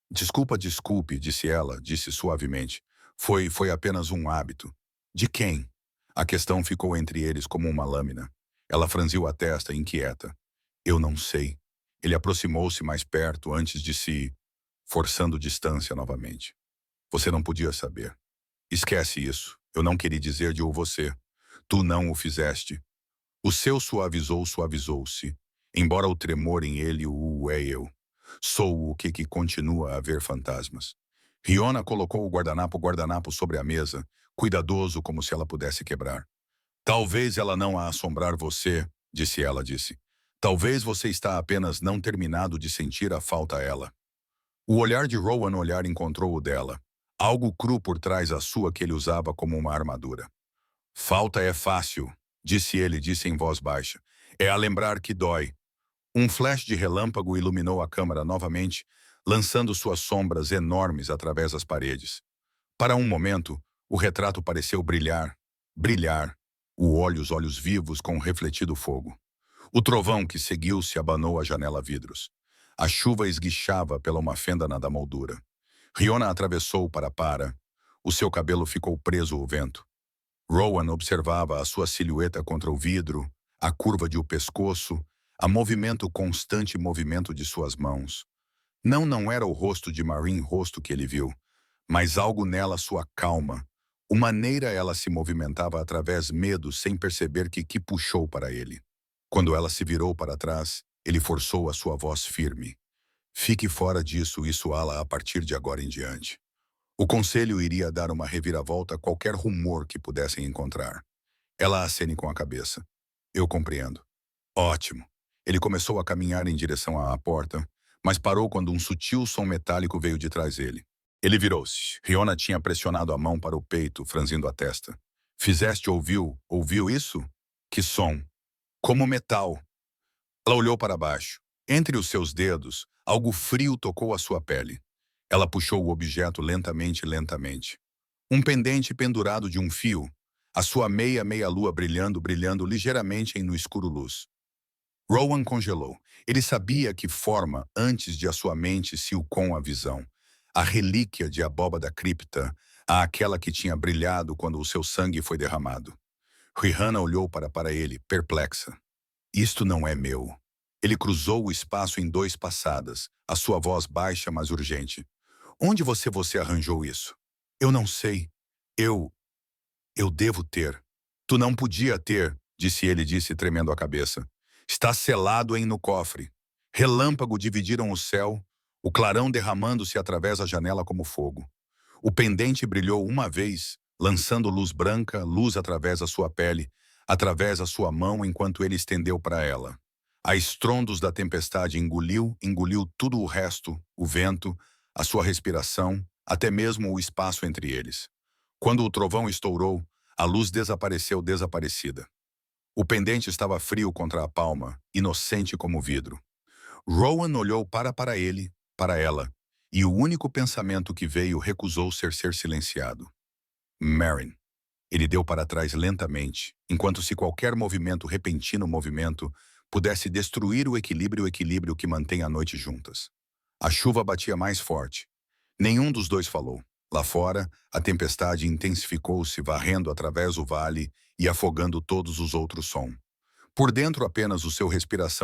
Desculpe, disse ela, disse suavemente. Foi apenas um hábito. De quem? A questão ficou entre eles como uma lâmina. Ela franziu a testa, inquieta. Eu não sei. Ele aproximou-se mais perto antes de se... forçando distância novamente. Você não podia saber. Esquece isso. Eu não queria dizer de você. Tu não o fizeste. O seu suavizou-se. Embora o tremor em ele o é eu. Sou o que continua a ver fantasmas. Riona colocou o guardanapo sobre a mesa, cuidadoso como se ela pudesse quebrar. Talvez ela não a assombrar você, disse ela, disse. Talvez você está apenas não terminado de sentir a falta a ela. O olhar de Rowan encontrou o dela. Algo cru por trás a sua que ele usava como uma armadura. Falta é fácil, disse ele, disse em voz baixa. É a lembrar que dói. Um flash de relâmpago iluminou a câmara novamente, lançando suas sombras enormes através das paredes. Para um momento, o retrato pareceu brilhar, Os olhos vivos com o refletido fogo. O trovão que seguiu-se abanou a janela vidros. A chuva esguichava pela uma fenda na da moldura. Riona atravessou para. O seu cabelo ficou preso ao vento. Rowan observava a sua silhueta contra o vidro, a curva de o pescoço, constante movimento de suas mãos. Não era o rosto de Marine rosto que ele viu, mas algo nela sua calma. A maneira ela se movimentava através medo sem perceber que puxou para ele. Quando ela se virou para trás, ele forçou a sua voz firme. Fique fora disso e suá-la a partir de agora em diante. O conselho iria dar uma reviravolta a qualquer rumor que pudessem encontrar. Ela acene com a cabeça. Eu compreendo. Ótimo. Ele começou a caminhar em direção à porta, mas parou quando um sutil som metálico veio de trás dele. Ele virou-se. Riona tinha pressionado a mão para o peito, franzindo a testa. Ouviu isso? Que som? Como metal. Ela olhou para baixo. Entre os seus dedos, algo frio tocou a sua pele. Ela puxou o objeto lentamente. Um pendente pendurado de um fio, a sua meia-lua brilhando ligeiramente no escuro luz. Rowan congelou. Ele sabia que forma antes de a sua mente se o com a visão. A relíquia de abóbada cripta, aquela que tinha brilhado quando o seu sangue foi derramado. Rihanna olhou para ele, perplexa. Isto não é meu. Ele cruzou o espaço em 2 passadas, a sua voz baixa, mas urgente. Onde você arranjou isso? Eu não sei. Eu devo ter. Tu não podia ter, disse ele, tremendo a cabeça. Está selado no cofre. Relâmpago dividiram o céu, o clarão derramando-se através da janela como fogo. O pendente brilhou uma vez, lançando luz branca, luz através da sua pele, através da sua mão enquanto ele estendeu para ela. A estrondos da tempestade engoliu tudo o resto, o vento, a sua respiração, até mesmo o espaço entre eles. Quando o trovão estourou, a luz desapareceu desaparecida. O pendente estava frio contra a palma, inocente como vidro. Rowan olhou para ele, para ela, e o único pensamento que veio recusou ser silenciado. Marine. Ele deu para trás lentamente, enquanto se qualquer repentino movimento, pudesse destruir o equilíbrio que mantém a noite juntas. A chuva batia mais forte. Nenhum dos dois falou. Lá fora, a tempestade intensificou-se, varrendo através do vale e afogando todos os outros sons. Por dentro, apenas o seu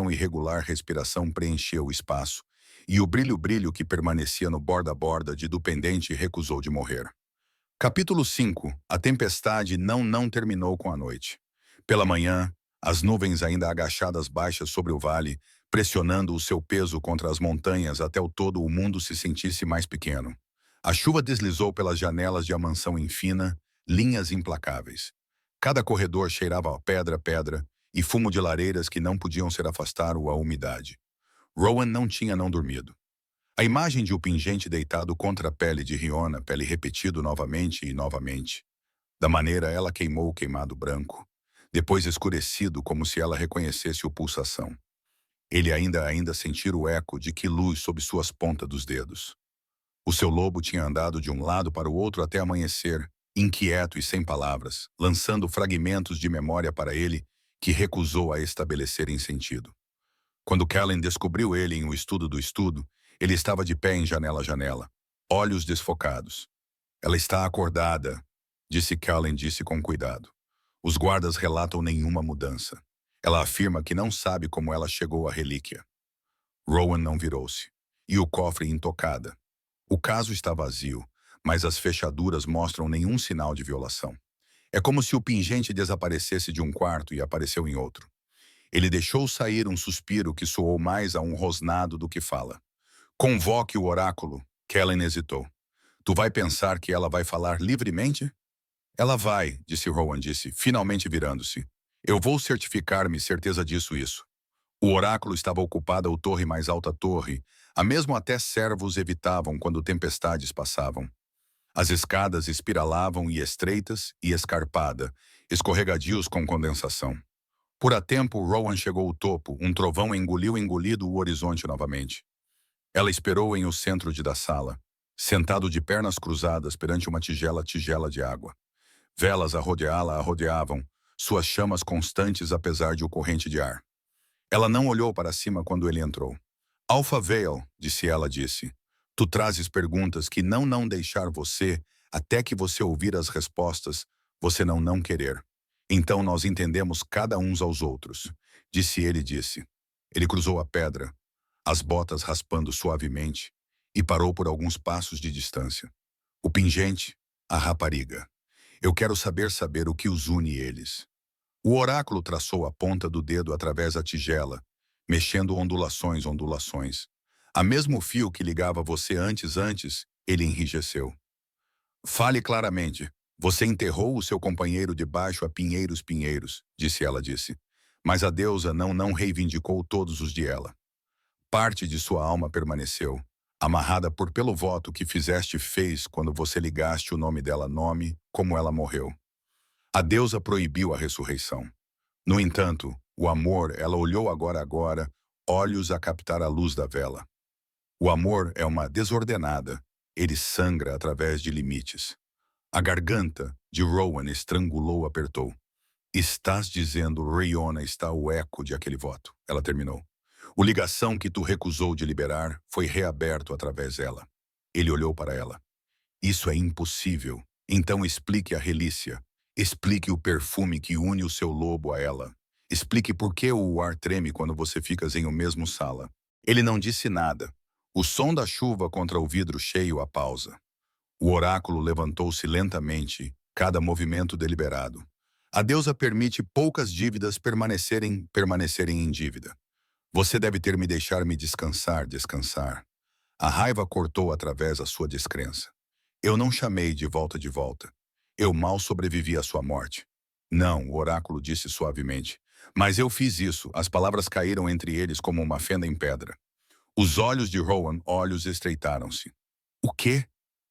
irregular respiração preenchia o espaço, e o brilho que permanecia no borda a borda do pendente recusou de morrer. Capítulo 5. A tempestade não terminou com a noite. Pela manhã, as nuvens ainda agachadas baixas sobre o vale, pressionando o seu peso contra as montanhas até todo o mundo se sentisse mais pequeno. A chuva deslizou pelas janelas de a mansão em fina, linhas implacáveis. Cada corredor cheirava a pedra, e fumo de lareiras que não podiam ser afastado a umidade. Rowan não tinha dormido. A imagem de o pingente deitado contra a pele de Riona, pele repetido novamente e novamente. Da maneira ela queimou o queimado branco, depois escurecido como se ela reconhecesse o pulsação. Ele ainda sentia o eco de que luz sob suas pontas dos dedos. O seu lobo tinha andado de um lado para o outro até amanhecer, inquieto e sem palavras, lançando fragmentos de memória para ele que recusou a estabelecer em sentido. Quando Kellen descobriu ele em O Estudo do Estudo, ele estava de pé em janela a janela, olhos desfocados. Ela está acordada, disse Kellen com cuidado. Os guardas relatam nenhuma mudança. Ela afirma que não sabe como ela chegou à relíquia. Rowan não virou-se. E o cofre intocada. O caso está vazio, mas as fechaduras mostram nenhum sinal de violação. É como se o pingente desaparecesse de um quarto e apareceu em outro. Ele deixou sair um suspiro que soou mais a um rosnado do que fala. Convoque o oráculo. Kellen hesitou. Tu vai pensar que ela vai falar livremente? Ela vai, disse Rowan, finalmente virando-se. Eu vou certificar-me certeza disso isso. O oráculo estava ocupada a torre mais alta torre, a mesmo até servos evitavam quando tempestades passavam. As escadas espiralavam e estreitas e escarpada, escorregadios com condensação. Por a tempo, Rowan chegou ao topo, um trovão engolido o horizonte novamente. Ela esperou em o centro da sala, sentado de pernas cruzadas perante uma tigela de água. Velas a rodeá-la a rodeavam, suas chamas constantes apesar de o corrente de ar. Ela não olhou para cima quando ele entrou. Alpha Vale, disse ela, disse. Tu trazes perguntas que não deixar você, até que você ouvir as respostas, você não querer. Então nós entendemos cada uns aos outros. Disse ele, disse. Ele cruzou a pedra, as botas raspando suavemente, e parou por alguns passos de distância. O pingente, a rapariga. Eu quero saber o que os une eles. O oráculo traçou a ponta do dedo através da tigela, mexendo ondulações. A mesmo fio que ligava você antes, ele enrijeceu. Fale claramente. Você enterrou o seu companheiro debaixo a pinheiros, disse ela, disse. Mas a deusa não reivindicou todos os de ela. Parte de sua alma permaneceu, amarrada pelo voto que fez quando você ligaste o nome dela como ela morreu. A deusa proibiu a ressurreição. No entanto, o amor, ela olhou agora, olhos a captar a luz da vela. O amor é uma desordenada, ele sangra através de limites. A garganta de Rowan estrangulou, apertou. Estás dizendo, Riona, está o eco de aquele voto, ela terminou. O ligação que tu recusou de liberar foi reaberto através dela. Ele olhou para ela. Isso é impossível. Então explique a relícia. Explique o perfume que une o seu lobo a ela. Explique por que o ar treme quando você ficas em o mesmo sala. Ele não disse nada. O som da chuva contra o vidro cheio a pausa. O oráculo levantou-se lentamente, cada movimento deliberado. A deusa permite poucas dívidas permanecerem em dívida. Você deve ter me deixar me descansar. A raiva cortou através da sua descrença. Eu não chamei de volta. Eu mal sobrevivi à sua morte. Não, o oráculo disse suavemente. Mas eu fiz isso. As palavras caíram entre eles como uma fenda em pedra. Os olhos de Rowan, estreitaram-se. O quê?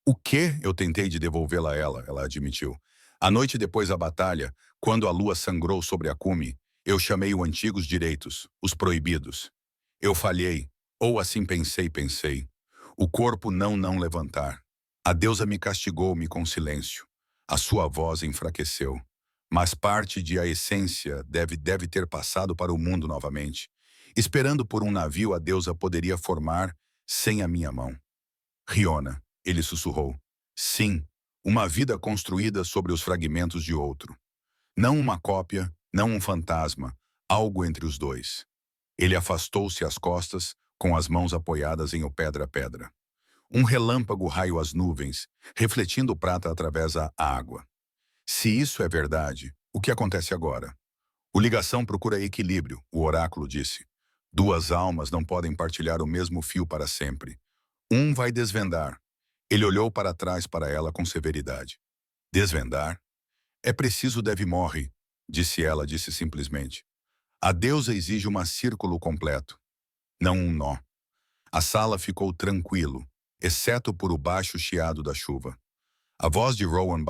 O quê? Eu tentei de devolvê-la a ela, ela admitiu. A noite depois da batalha, quando a lua sangrou sobre a cume, eu chamei os antigos direitos, os proibidos. Eu falhei, ou assim pensei. O corpo não levantar. A deusa me castigou-me com silêncio. A sua voz enfraqueceu. Mas parte de a essência deve ter passado para o mundo novamente. Esperando por um navio, a deusa poderia formar sem a minha mão. Riona, ele sussurrou. Sim, uma vida construída sobre os fragmentos de outro. Não uma cópia, não um fantasma, algo entre os dois. Ele afastou-se às costas, com as mãos apoiadas em o pedra. Um relâmpago raio as nuvens, refletindo prata através da água. Se isso é verdade, o que acontece agora? O ligação procura equilíbrio, o oráculo disse. Duas almas não podem partilhar o mesmo fio para sempre. Um vai desvendar. Ele olhou para trás para ela com severidade. Desvendar? É preciso morre, disse ela, disse simplesmente. A deusa exige um círculo completo, não um nó. A sala ficou tranquilo, exceto por o baixo chiado da chuva. A voz de Rowan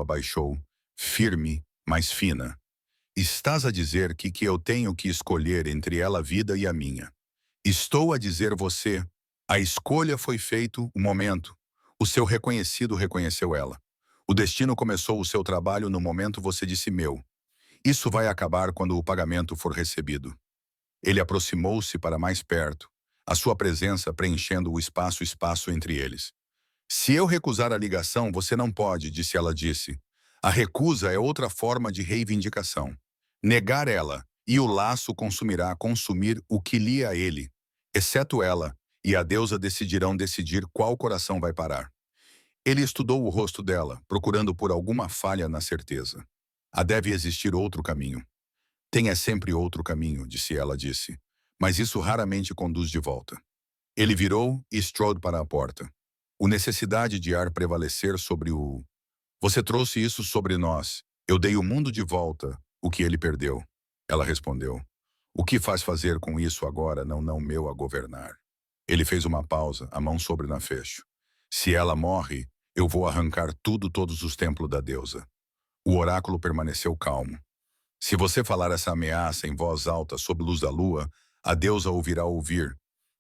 abaixou, firme, mas fina. Estás a dizer que eu tenho que escolher entre ela a vida e a minha. Estou a dizer você, a escolha foi feito, o momento. O seu reconhecido reconheceu ela. O destino começou o seu trabalho no momento você disse meu. Isso vai acabar quando o pagamento for recebido. Ele aproximou-se para mais perto, a sua presença preenchendo o espaço entre eles. Se eu recusar a ligação, você não pode, disse ela, disse. A recusa é outra forma de reivindicação. Negar ela, e o laço consumir o que lia a ele. Exceto ela, e a deusa decidir qual coração vai parar. Ele estudou o rosto dela, procurando por alguma falha na certeza. Deve existir outro caminho. Tem sempre outro caminho, disse ela, disse. Mas isso raramente conduz de volta. Ele virou e strode para a porta. O necessidade de ar prevalecer sobre o... Você trouxe isso sobre nós. Eu dei o mundo de volta, o que ele perdeu. Ela respondeu. O que faz fazer com isso agora não meu a governar? Ele fez uma pausa, a mão sobre na fecho. Se ela morre, eu vou arrancar todos os templos da deusa. O oráculo permaneceu calmo. Se você falar essa ameaça em voz alta sob luz da lua, a deusa ouvirá ouvir,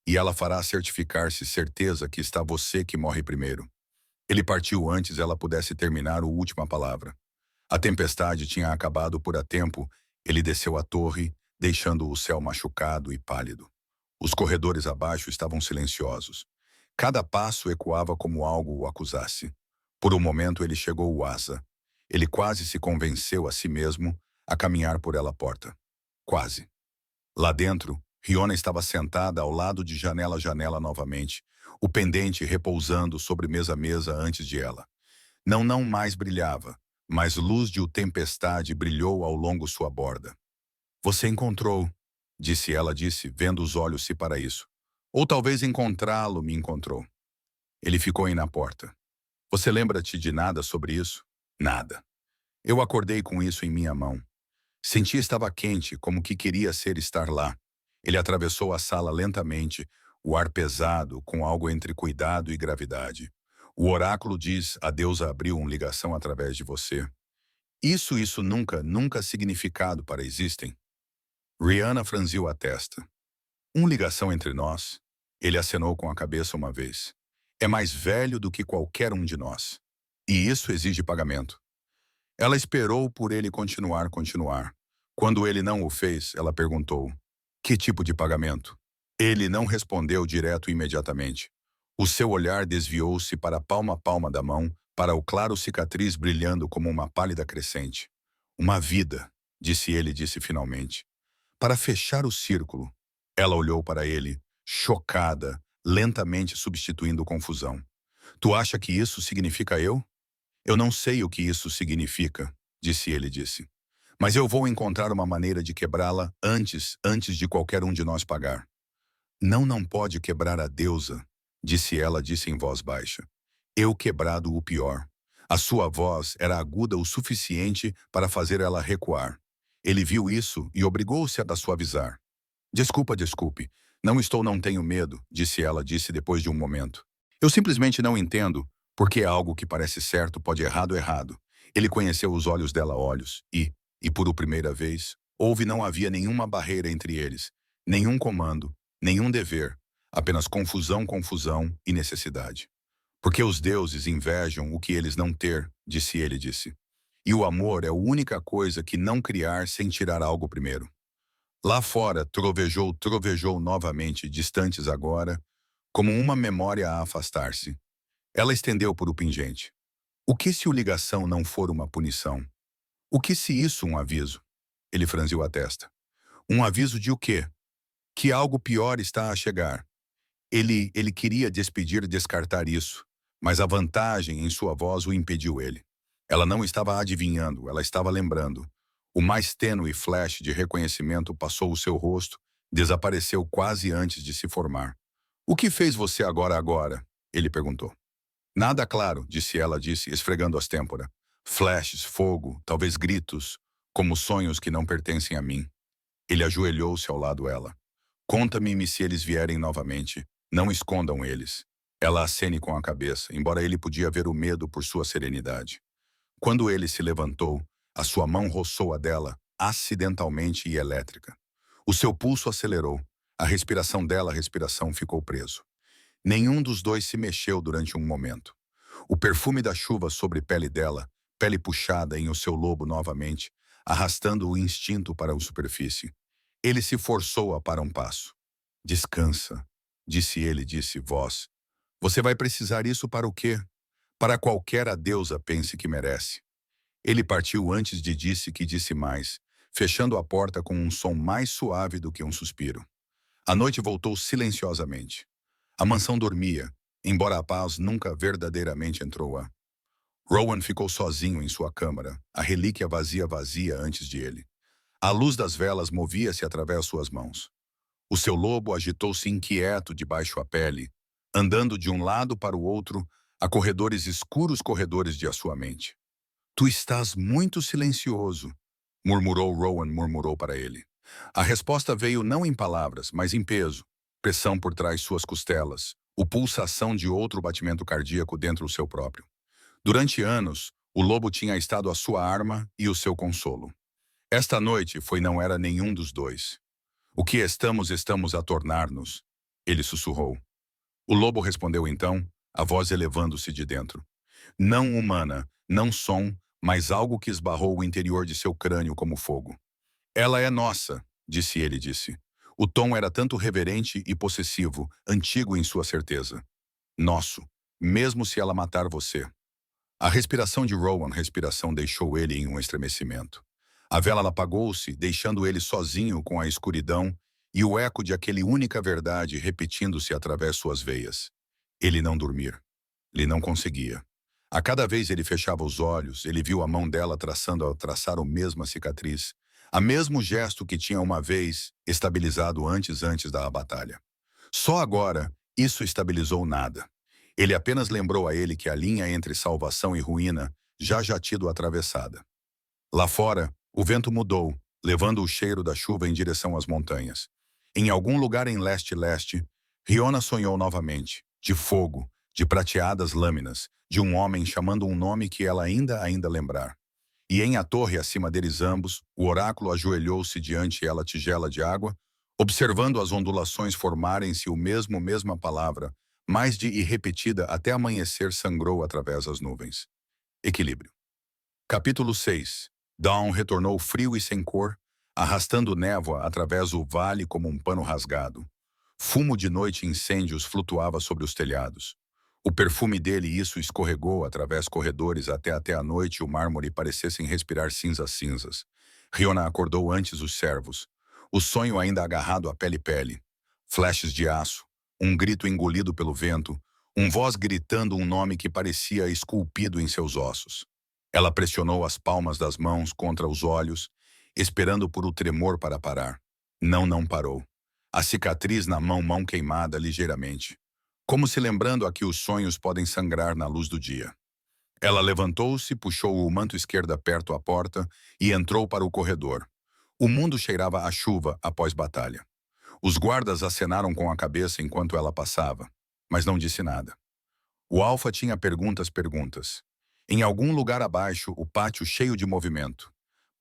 e ela fará certificar-se certeza que está você que morre primeiro. Ele partiu antes ela pudesse terminar a última palavra. A tempestade tinha acabado por a tempo. Ele desceu a torre, deixando o céu machucado e pálido. Os corredores abaixo estavam silenciosos. Cada passo ecoava como algo o acusasse. Por um momento ele chegou ao asa. Ele quase se convenceu a si mesmo a caminhar por ela porta. Quase. Lá dentro, Riona estava sentada ao lado de janela a janela novamente, o pendente repousando sobre mesa a mesa antes de ela. Não mais brilhava, mas luz de tempestade brilhou ao longo sua borda. Você encontrou, disse ela, vendo os olhos-se para isso. Ou talvez encontrá-lo me encontrou. Ele ficou aí na porta. Você lembra-te de nada sobre isso? Nada. Eu acordei com isso em minha mão. Senti estava quente, como que queria estar lá. Ele atravessou a sala lentamente, o ar pesado, com algo entre cuidado e gravidade. O oráculo diz, a deusa abriu uma ligação através de você. Isso nunca significado para existem. Rihanna franziu a testa. Ligação entre nós? Ele acenou com a cabeça uma vez. É mais velho do que qualquer um de nós. E isso exige pagamento. Ela esperou por ele continuar. Quando ele não o fez, ela perguntou, que tipo de pagamento? Ele não respondeu direto imediatamente. O seu olhar desviou-se para a palma da mão, para o claro cicatriz brilhando como uma pálida crescente. Uma vida, disse ele, finalmente. Para fechar o círculo. Ela olhou para ele, chocada, lentamente substituindo confusão. Tu acha que isso significa eu? Eu não sei o que isso significa, disse ele. Mas eu vou encontrar uma maneira de quebrá-la antes de qualquer um de nós pagar. Não pode quebrar a deusa, disse ela, em voz baixa. Eu quebrado o pior. A sua voz era aguda o suficiente para fazer ela recuar. Ele viu isso e obrigou-se a suavizar. Desculpe. Não tenho medo, disse ela, depois de um momento. Eu simplesmente não entendo porque algo que parece certo pode errado. Ele conheceu os olhos dela e por primeira vez, não havia nenhuma barreira entre eles, nenhum comando, nenhum dever, apenas confusão e necessidade. Porque os deuses invejam o que eles não ter, disse ele. E o amor é a única coisa que não criar sem tirar algo primeiro. Lá fora, trovejou novamente, distantes agora, como uma memória a afastar-se. Ela estendeu por o pingente. O que se o ligação não for uma punição? O que se isso um aviso? Ele franziu a testa. Um aviso de o quê? Que algo pior está a chegar. Ele queria descartar isso, mas a vantagem em sua voz o impediu ele. Ela não estava adivinhando, ela estava lembrando. O mais tênue flash de reconhecimento passou o seu rosto, desapareceu quase antes de se formar. O que fez você agora? Ele perguntou. Nada claro, disse ela, esfregando as têmporas. Flashes, fogo, talvez gritos, como sonhos que não pertencem a mim. Ele ajoelhou-se ao lado dela. Conta-me se eles vierem novamente. Não escondam eles. Ela acene com a cabeça, embora ele podia ver o medo por sua serenidade. Quando ele se levantou, a sua mão roçou a dela, acidentalmente e elétrica. O seu pulso acelerou. A respiração ficou preso. Nenhum dos dois se mexeu durante um momento. O perfume da chuva sobre pele dela, pele puxada em o seu lobo novamente, arrastando o instinto para a superfície. Ele se forçou a para um passo. Descansa, disse ele, voz. Você vai precisar isso para o quê? Para qualquer a deusa pense que merece. Ele partiu antes de disse mais, fechando a porta com um som mais suave do que um suspiro. A noite voltou silenciosamente. A mansão dormia, embora a paz nunca verdadeiramente entrou. Rowan ficou sozinho em sua câmara, a relíquia vazia antes de ele. A luz das velas movia-se através suas mãos. O seu lobo agitou-se inquieto debaixo a pele, andando de um lado para o outro, a corredores de sua mente. Tu estás muito silencioso, Rowan murmurou para ele. A resposta veio não em palavras, mas em peso, pressão por trás suas costelas, o pulsação de outro batimento cardíaco dentro do seu próprio. Durante anos, o lobo tinha estado a sua arma e o seu consolo. Esta noite não era nenhum dos dois. O que estamos a tornar-nos, ele sussurrou. O lobo respondeu então, a voz elevando-se de dentro. Não humana, não som, mas algo que esbarrou o interior de seu crânio como fogo. Ela é nossa, disse ele, disse. O tom era tanto reverente e possessivo, antigo em sua certeza. Nosso, mesmo se ela matar você. A respiração de Rowan, respiração deixou ele em um estremecimento. A vela apagou-se, deixando ele sozinho com a escuridão e o eco de aquele única verdade repetindo-se através suas veias. Ele não dormir. Ele não conseguia. A cada vez ele fechava os olhos, ele viu a mão dela traçar a mesma cicatriz, a mesmo gesto que tinha uma vez estabilizado antes da batalha. Só agora, isso estabilizou nada. Ele apenas lembrou a ele que a linha entre salvação e ruína já tido atravessada. Lá fora, o vento mudou, levando o cheiro da chuva em direção às montanhas. Em algum lugar em leste-leste, Riona sonhou novamente, de fogo, de prateadas lâminas, de um homem chamando um nome que ela ainda lembrar. E em a torre acima deles ambos, o oráculo ajoelhou-se diante ela tigela de água, observando as ondulações formarem-se o mesma palavra, mais de irrepetida até amanhecer sangrou através das nuvens. Equilíbrio. Capítulo 6. Dawn retornou frio e sem cor, arrastando névoa através do vale como um pano rasgado. Fumo de noite e incêndios flutuava sobre os telhados. O perfume dele isso escorregou através corredores até a noite o mármore parecessem respirar cinzas. Riona acordou antes os servos. O sonho ainda agarrado à pele. Flashes de aço, um grito engolido pelo vento, voz gritando um nome que parecia esculpido em seus ossos. Ela pressionou as palmas das mãos contra os olhos, esperando por o tremor para parar. Não parou. A cicatriz na mão queimada ligeiramente, como se lembrando a que os sonhos podem sangrar na luz do dia. Ela levantou-se, puxou o manto esquerda perto à porta e entrou para o corredor. O mundo cheirava a chuva após batalha. Os guardas acenaram com a cabeça enquanto ela passava, mas não disse nada. O Alfa tinha perguntas. Em algum lugar abaixo, o pátio cheio de movimento.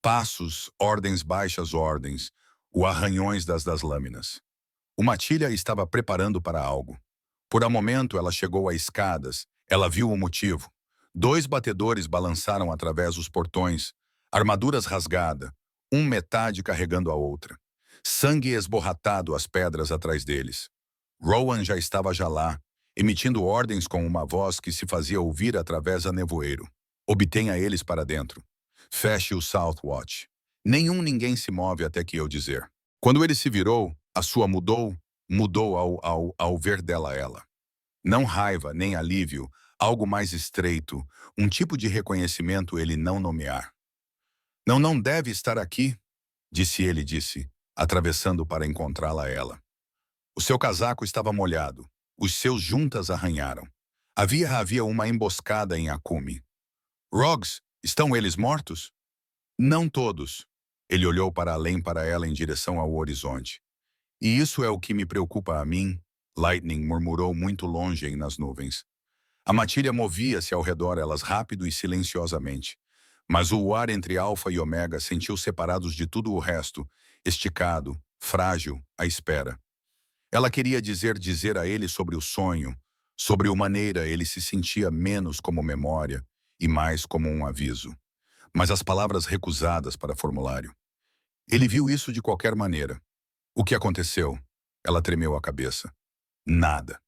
Passos, ordens baixas ordens, o arranhões das lâminas. O Matilha estava preparando para algo. Por um momento ela chegou a escadas, ela viu o motivo. 2 batedores balançaram através dos portões, armaduras rasgada, metade carregando a outra. Sangue esborratado às pedras atrás deles. Rowan já estava lá, emitindo ordens com uma voz que se fazia ouvir através a nevoeiro. Obtenha eles para dentro. Feche o Southwatch. Ninguém se move até que eu dizer. Quando ele se virou, a sua mudou ao ver dela ela. Não raiva, nem alívio, algo mais estreito, um tipo de reconhecimento ele não nomear. Não deve estar aqui, disse ele, atravessando para encontrá-la ela. O seu casaco estava molhado, os seus juntas arranharam. Havia uma emboscada em Akumi. Rogs, estão eles mortos? Não todos. Ele olhou para além para ela em direção ao horizonte. E isso é o que me preocupa a mim, Lightning murmurou muito longe nas nuvens. A matilha movia-se ao redor elas rápido e silenciosamente. Mas o ar entre Alfa e Ômega sentiu separados de tudo o resto, esticado, frágil, à espera. Ela queria dizer a ele sobre o sonho, sobre a maneira ele se sentia menos como memória e mais como um aviso. Mas as palavras recusadas para formulário. Ele viu isso de qualquer maneira. O que aconteceu? Ela tremeu a cabeça. Nada.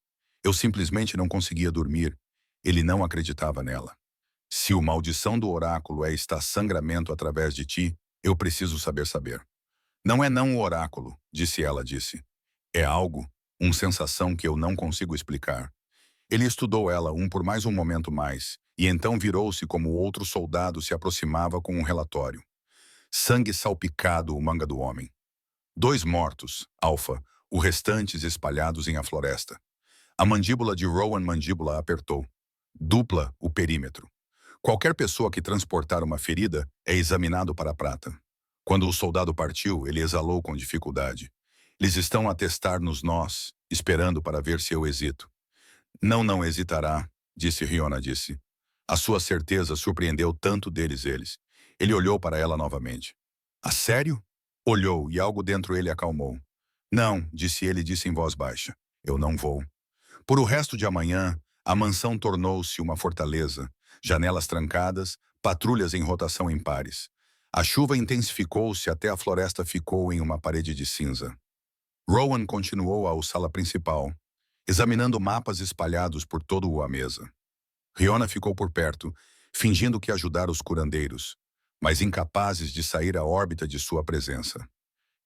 Eu simplesmente não conseguia dormir. Ele não acreditava nela. Se a maldição do oráculo está sangramento através de ti, eu preciso saber. Não é o oráculo, ela disse. É algo, uma sensação que eu não consigo explicar. Ele estudou ela por mais um momento mais, e então virou-se como outro soldado se aproximava com um relatório. Sangue salpicado o manga do homem. 2 mortos, Alfa, os restantes espalhados em a floresta. A mandíbula de Rowan mandíbula apertou. Dupla o perímetro. Qualquer pessoa que transportar uma ferida é examinado para a prata. Quando o soldado partiu, ele exalou com dificuldade. Eles estão a testar-nos nós, esperando para ver se eu hesito. Não hesitará, Riona disse. A sua certeza surpreendeu tanto deles eles. Ele olhou para ela novamente. A sério? Olhou e algo dentro ele acalmou. Não, disse em voz baixa. Eu não vou. Por o resto de amanhã, a mansão tornou-se uma fortaleza. Janelas trancadas, patrulhas em rotação em pares. A chuva intensificou-se até a floresta ficou em uma parede de cinza. Rowan continuou à sala principal, examinando mapas espalhados por todo a mesa. Riona ficou por perto, fingindo que ajudara os curandeiros, mas incapazes de sair à órbita de sua presença.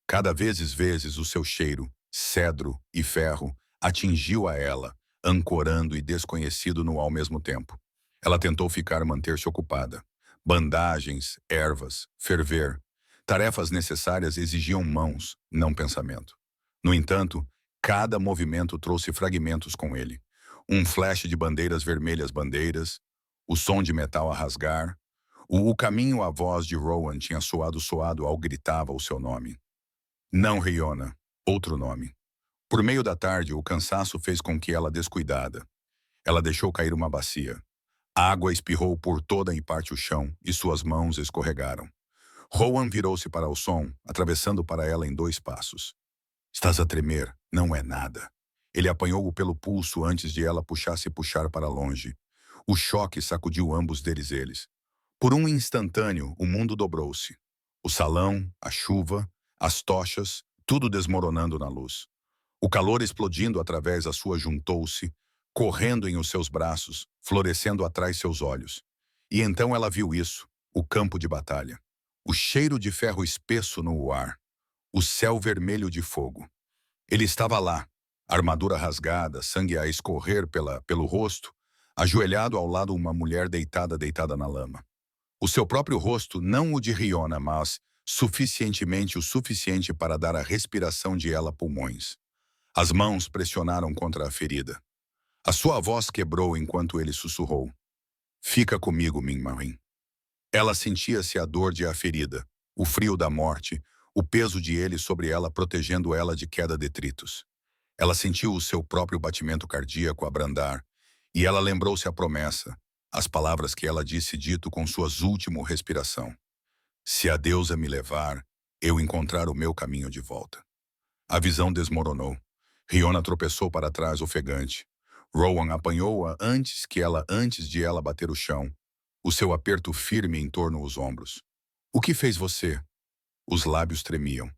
Cada vezes o seu cheiro, cedro e ferro, atingiu a ela, ancorando e desconhecido no ao mesmo tempo. Ela tentou manter-se ocupada. Bandagens, ervas, ferver. Tarefas necessárias exigiam mãos, não pensamento. No entanto, cada movimento trouxe fragmentos com ele. Um flash de bandeiras vermelhas bandeiras, o som de metal a rasgar. O caminho à voz de Rowan tinha soado ao gritava o seu nome. Não Riona, outro nome. Por meio da tarde, o cansaço fez com que ela descuidada. Ela deixou cair uma bacia. A água espirrou por toda e parte o chão, e suas mãos escorregaram. Rowan virou-se para o som, atravessando para ela em 2 passos. Estás a tremer, não é nada. Ele apanhou-o pelo pulso antes de ela puxar para longe. O choque sacudiu ambos eles. Por um instantâneo, o mundo dobrou-se. O salão, a chuva, as tochas, tudo desmoronando na luz. O calor explodindo através da sua juntou-se, correndo em os seus braços, florescendo atrás seus olhos. E então ela viu isso, o campo de batalha. O cheiro de ferro espesso no ar. O céu vermelho de fogo. Ele estava lá, armadura rasgada, sangue a escorrer pelo rosto, ajoelhado ao lado uma mulher deitada na lama. O seu próprio rosto, não o de Riona, mas o suficiente para dar a respiração de ela pulmões. As mãos pressionaram contra a ferida. A sua voz quebrou enquanto ele sussurrou. Fica comigo, Marin. Ela sentia-se a dor de a ferida, o frio da morte, o peso de ele sobre ela protegendo ela de queda de detritos. Ela sentiu o seu próprio batimento cardíaco abrandar, e ela lembrou-se a promessa, as palavras que ela dito com suas últimas respiração. Se a deusa me levar, eu encontrar o meu caminho de volta. A visão desmoronou. Riona tropeçou para trás ofegante. Rowan apanhou-a antes de ela bater o chão, o seu aperto firme em torno dos ombros. O que fez você? Os lábios tremiam.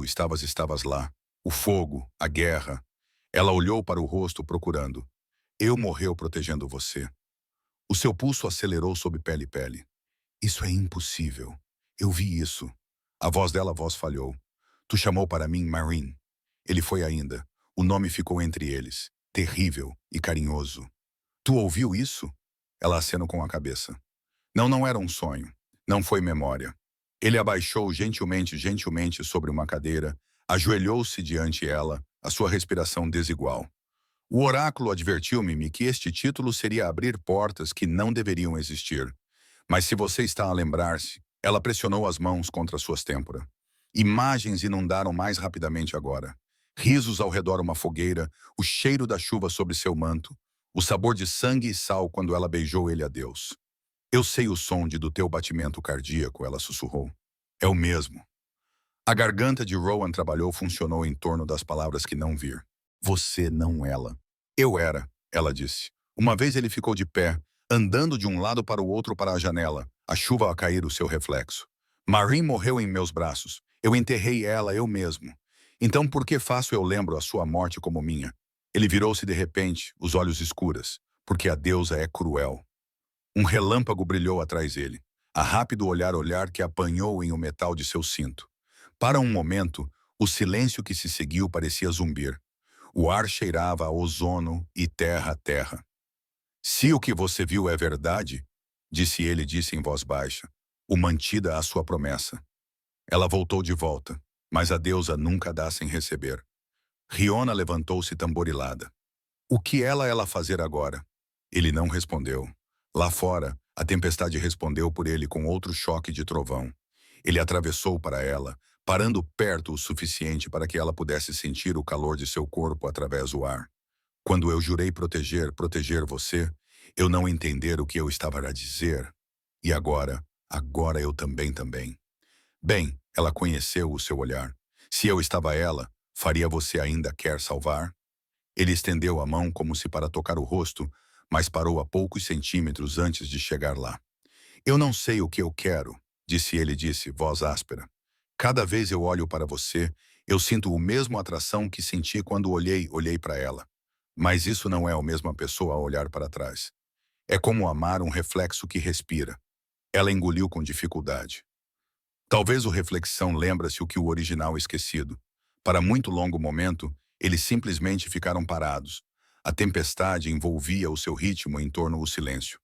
Estavas lá. O fogo, a guerra. Ela olhou para o rosto procurando. Eu morreu protegendo você. O seu pulso acelerou sob pele. Isso é impossível. Eu vi isso. A voz falhou. Tu chamou para mim Marin. Ele foi ainda. O nome ficou entre eles. Terrível e carinhoso. Tu ouviu isso? Ela acenou com a cabeça. Não era um sonho. Não foi memória. Ele abaixou gentilmente sobre uma cadeira, ajoelhou-se diante ela, a sua respiração desigual. O oráculo advertiu-me que este título seria abrir portas que não deveriam existir. Mas se você está a lembrar-se, ela pressionou as mãos contra suas têmporas. Imagens inundaram mais rapidamente agora. Risos ao redor uma fogueira, o cheiro da chuva sobre seu manto, o sabor de sangue e sal quando ela beijou ele a Deus. Eu sei o som do teu batimento cardíaco, ela sussurrou. É o mesmo. A garganta de Rowan funcionou em torno das palavras que não vir. Você não ela. Eu era, ela disse. Uma vez ele ficou de pé, andando de um lado para o outro para a janela, a chuva a cair o seu reflexo. Marin morreu em meus braços. Eu enterrei ela eu mesmo. Então por que eu lembro a sua morte como minha? Ele virou-se de repente, os olhos escuras, porque a deusa é cruel. Um relâmpago brilhou atrás dele. A rápido olhar que apanhou em o metal de seu cinto. Para um momento, o silêncio que se seguiu parecia zumbir. O ar cheirava a ozono e terra. Se o que você viu é verdade, disse em voz baixa, o mantida a sua promessa. Ela voltou de volta, mas a deusa nunca dá sem receber. Riona levantou-se tamborilada. O que ela fazer agora? Ele não respondeu. Lá fora, a tempestade respondeu por ele com outro choque de trovão. Ele atravessou para ela, parando perto o suficiente para que ela pudesse sentir o calor de seu corpo através do ar. Quando eu jurei proteger você, eu não entender o que eu estava a dizer. E agora eu também. Bem, ela conheceu o seu olhar. Se eu estava ela, faria você ainda quer salvar? Ele estendeu a mão como se para tocar o rosto, mas parou a poucos centímetros antes de chegar lá. Eu não sei o que eu quero, disse ele, voz áspera. Cada vez eu olho para você, eu sinto o mesmo atração que senti quando olhei para ela. Mas isso não é a mesma pessoa a olhar para trás. É como amar um reflexo que respira. Ela engoliu com dificuldade. Talvez o reflexão lembra-se o que o original esquecido. Para muito longo momento, eles simplesmente ficaram parados. A tempestade envolvia o seu ritmo em torno do silêncio.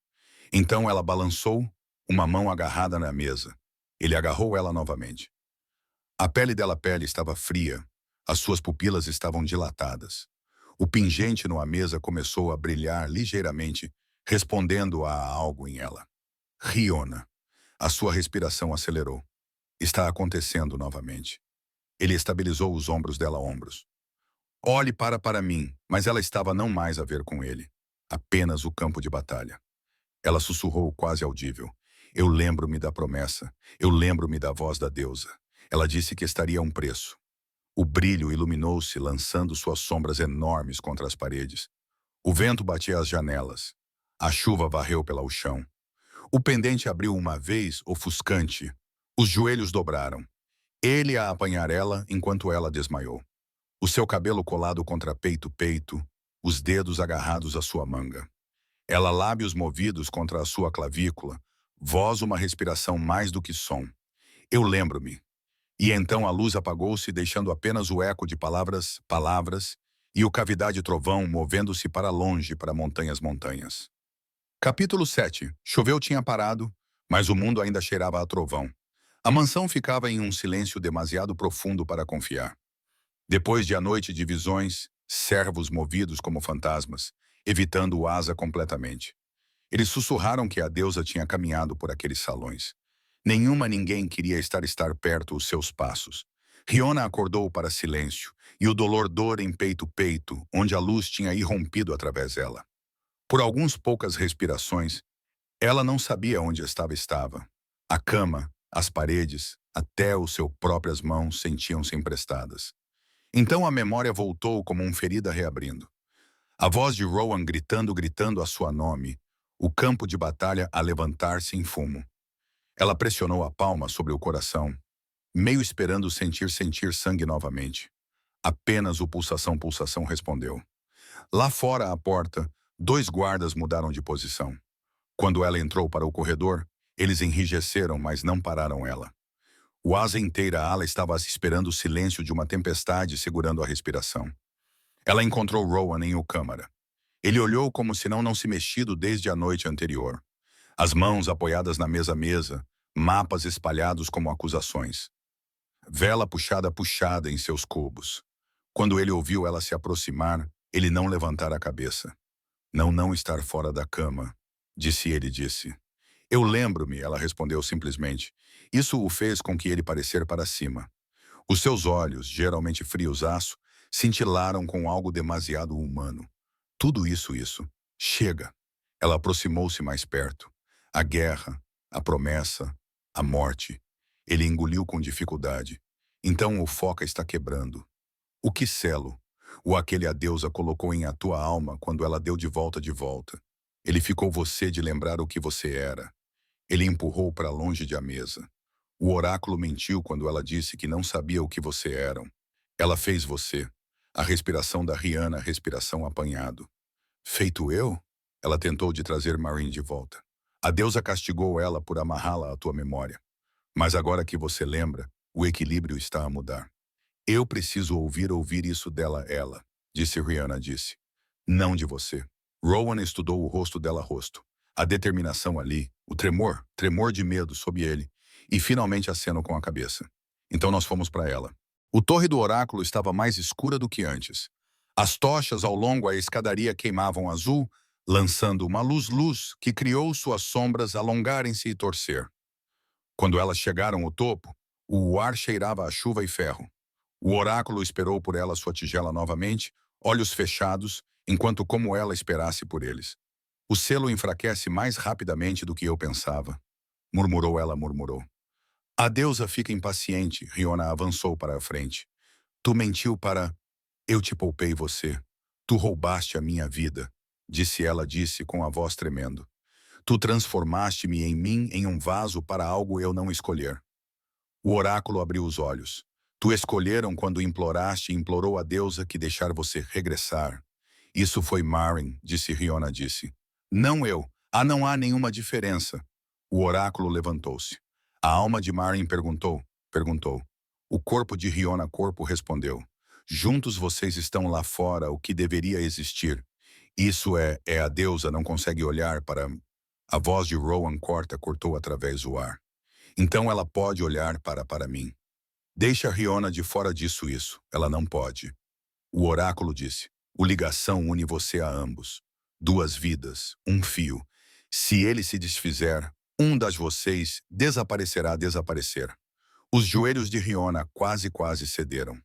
Então ela balançou, uma mão agarrada na mesa. Ele agarrou ela novamente. A pele estava fria, as suas pupilas estavam dilatadas. O pingente na mesa começou a brilhar ligeiramente, respondendo a algo em ela. Riona. A sua respiração acelerou. Está acontecendo novamente. Ele estabilizou os ombros dela ombros. Olhe para mim, mas ela estava não mais a ver com ele. Apenas o campo de batalha. Ela sussurrou quase audível. Eu lembro-me da promessa. Eu lembro-me da voz da deusa. Ela disse que estaria a um preço. O brilho iluminou-se, lançando suas sombras enormes contra as paredes. O vento batia as janelas. A chuva varreu pelo chão. O pendente abriu uma vez, ofuscante. Os joelhos dobraram. Ele a apanhar ela enquanto ela desmaiou. O seu cabelo colado contra peito, os dedos agarrados à sua manga. Ela lábios movidos contra a sua clavícula, voz uma respiração mais do que som. Eu lembro-me. E então a luz apagou-se, deixando apenas o eco de palavras, e o cavidade trovão movendo-se para longe, para montanhas. Capítulo 7. Choveu tinha parado, mas o mundo ainda cheirava a trovão. A mansão ficava em um silêncio demasiado profundo para confiar. Depois de a noite de visões, servos movidos como fantasmas, evitando o asa completamente. Eles sussurraram que a deusa tinha caminhado por aqueles salões. Ninguém queria estar perto os seus passos. Riona acordou para silêncio, e o dor em peito, onde a luz tinha irrompido através dela. Por algumas poucas respirações, ela não sabia onde estava. A cama, as paredes, até os seus próprias mãos sentiam-se emprestadas. Então a memória voltou como uma ferida reabrindo. A voz de Rowan gritando a sua nome, o campo de batalha a levantar-se em fumo. Ela pressionou a palma sobre o coração, meio esperando sentir sangue novamente. Apenas o pulsação respondeu. Lá fora à porta, 2 guardas mudaram de posição. Quando ela entrou para o corredor, eles enrijeceram, mas não pararam ela. O asa inteira ala estava esperando o silêncio de uma tempestade, segurando a respiração. Ela encontrou Rowan em câmara. Ele olhou como se não se mexido desde a noite anterior. As mãos apoiadas na mesa, mapas espalhados como acusações. Vela puxada em seus cubos. Quando ele ouviu ela se aproximar, ele não levantara a cabeça. Não estar fora da cama, disse. Eu lembro-me, ela respondeu simplesmente. Isso o fez com que ele parecer para cima. Os seus olhos, geralmente frios aço, cintilaram com algo demasiado humano. Tudo isso. Chega. Ela aproximou-se mais perto. A guerra, a promessa, a morte. Ele engoliu com dificuldade. Então o foca está quebrando. O que selo? O aquele a deusa colocou em a tua alma quando ela deu de volta. Ele ficou você de lembrar o que você era. Ele empurrou para longe de a mesa. O oráculo mentiu quando ela disse que não sabia o que você eram. Ela fez você. A respiração da Rihanna, respiração apanhado. Feito eu? Ela tentou de trazer Marine de volta. A deusa castigou ela por amarrá-la à tua memória. Mas agora que você lembra, o equilíbrio está a mudar. Eu preciso ouvir isso dela, ela, Rihanna disse. Não de você. Rowan estudou o rosto dela. A determinação ali, o tremor de medo sob ele, e finalmente aceno com a cabeça. Então nós fomos para ela. O torre do oráculo estava mais escura do que antes. As tochas ao longo a escadaria queimavam azul, lançando uma luz que criou suas sombras alongarem-se e torcer. Quando elas chegaram ao topo, o ar cheirava a chuva e ferro. O oráculo esperou por ela sua tigela novamente, olhos fechados, enquanto como ela esperasse por eles. O selo enfraquece mais rapidamente do que eu pensava. Murmurou. A deusa fica impaciente, Riona avançou para a frente. Tu mentiu para... Eu te poupei você. Tu roubaste a minha vida, disse com a voz tremendo. Tu transformaste-me em mim em um vaso para algo eu não escolher. O oráculo abriu os olhos. Tu escolheram quando imploraste e implorou a deusa que deixar você regressar. Isso foi Marin, disse Riona disse. Não eu. Não há nenhuma diferença. O oráculo levantou-se. A alma de Marin perguntou. O corpo de Riona corpo respondeu. Juntos vocês estão lá fora, o que deveria existir. Isso é a deusa não consegue olhar para... A voz de Rowan cortou através do ar. Então ela pode olhar para mim. Deixa Riona de fora disso isso. Ela não pode. O oráculo disse. O ligação une você a ambos. Duas vidas, um fio. Se ele se desfizer, um das vocês desaparecer. Os joelhos de Riona quase cederam.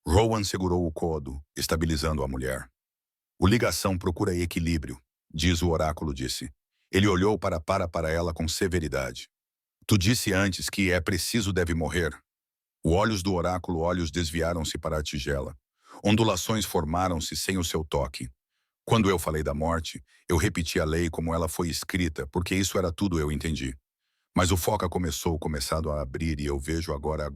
Rowan segurou o codo, estabilizando a mulher. O ligação procura equilíbrio, diz o oráculo disse. Ele olhou para ela com severidade. Tu disse antes que é preciso deve morrer. Os olhos do oráculo desviaram-se para a tigela. Ondulações formaram-se sem o seu toque. Quando eu falei da morte, eu repeti a lei como ela foi escrita, porque isso era tudo eu entendi. Mas o foca começado a abrir e eu vejo agora.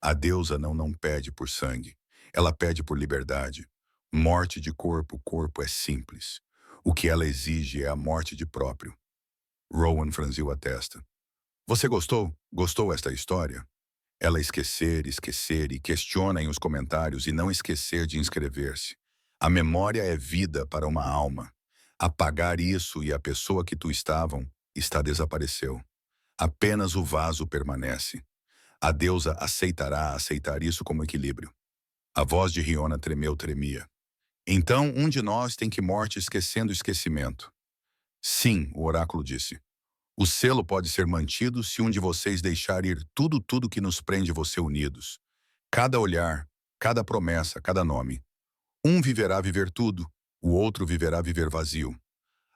A deusa não pede por sangue. Ela pede por liberdade. Morte de corpo é simples. O que ela exige é a morte de próprio. Rowan franziu a testa. Você gostou? Gostou esta história? Ela esquecer e questiona em os comentários e não esquecer de inscrever-se. A memória é vida para uma alma. Apagar isso e a pessoa que tu desapareceu. Apenas o vaso permanece. A deusa aceitar isso como equilíbrio. A voz de Riona tremia. Então, um de nós tem que morte esquecendo o esquecimento. Sim, o oráculo disse. O selo pode ser mantido se um de vocês deixar ir tudo que nos prende você unidos. Cada olhar, cada promessa, cada nome. Um viverá viver tudo, o outro viverá viver vazio.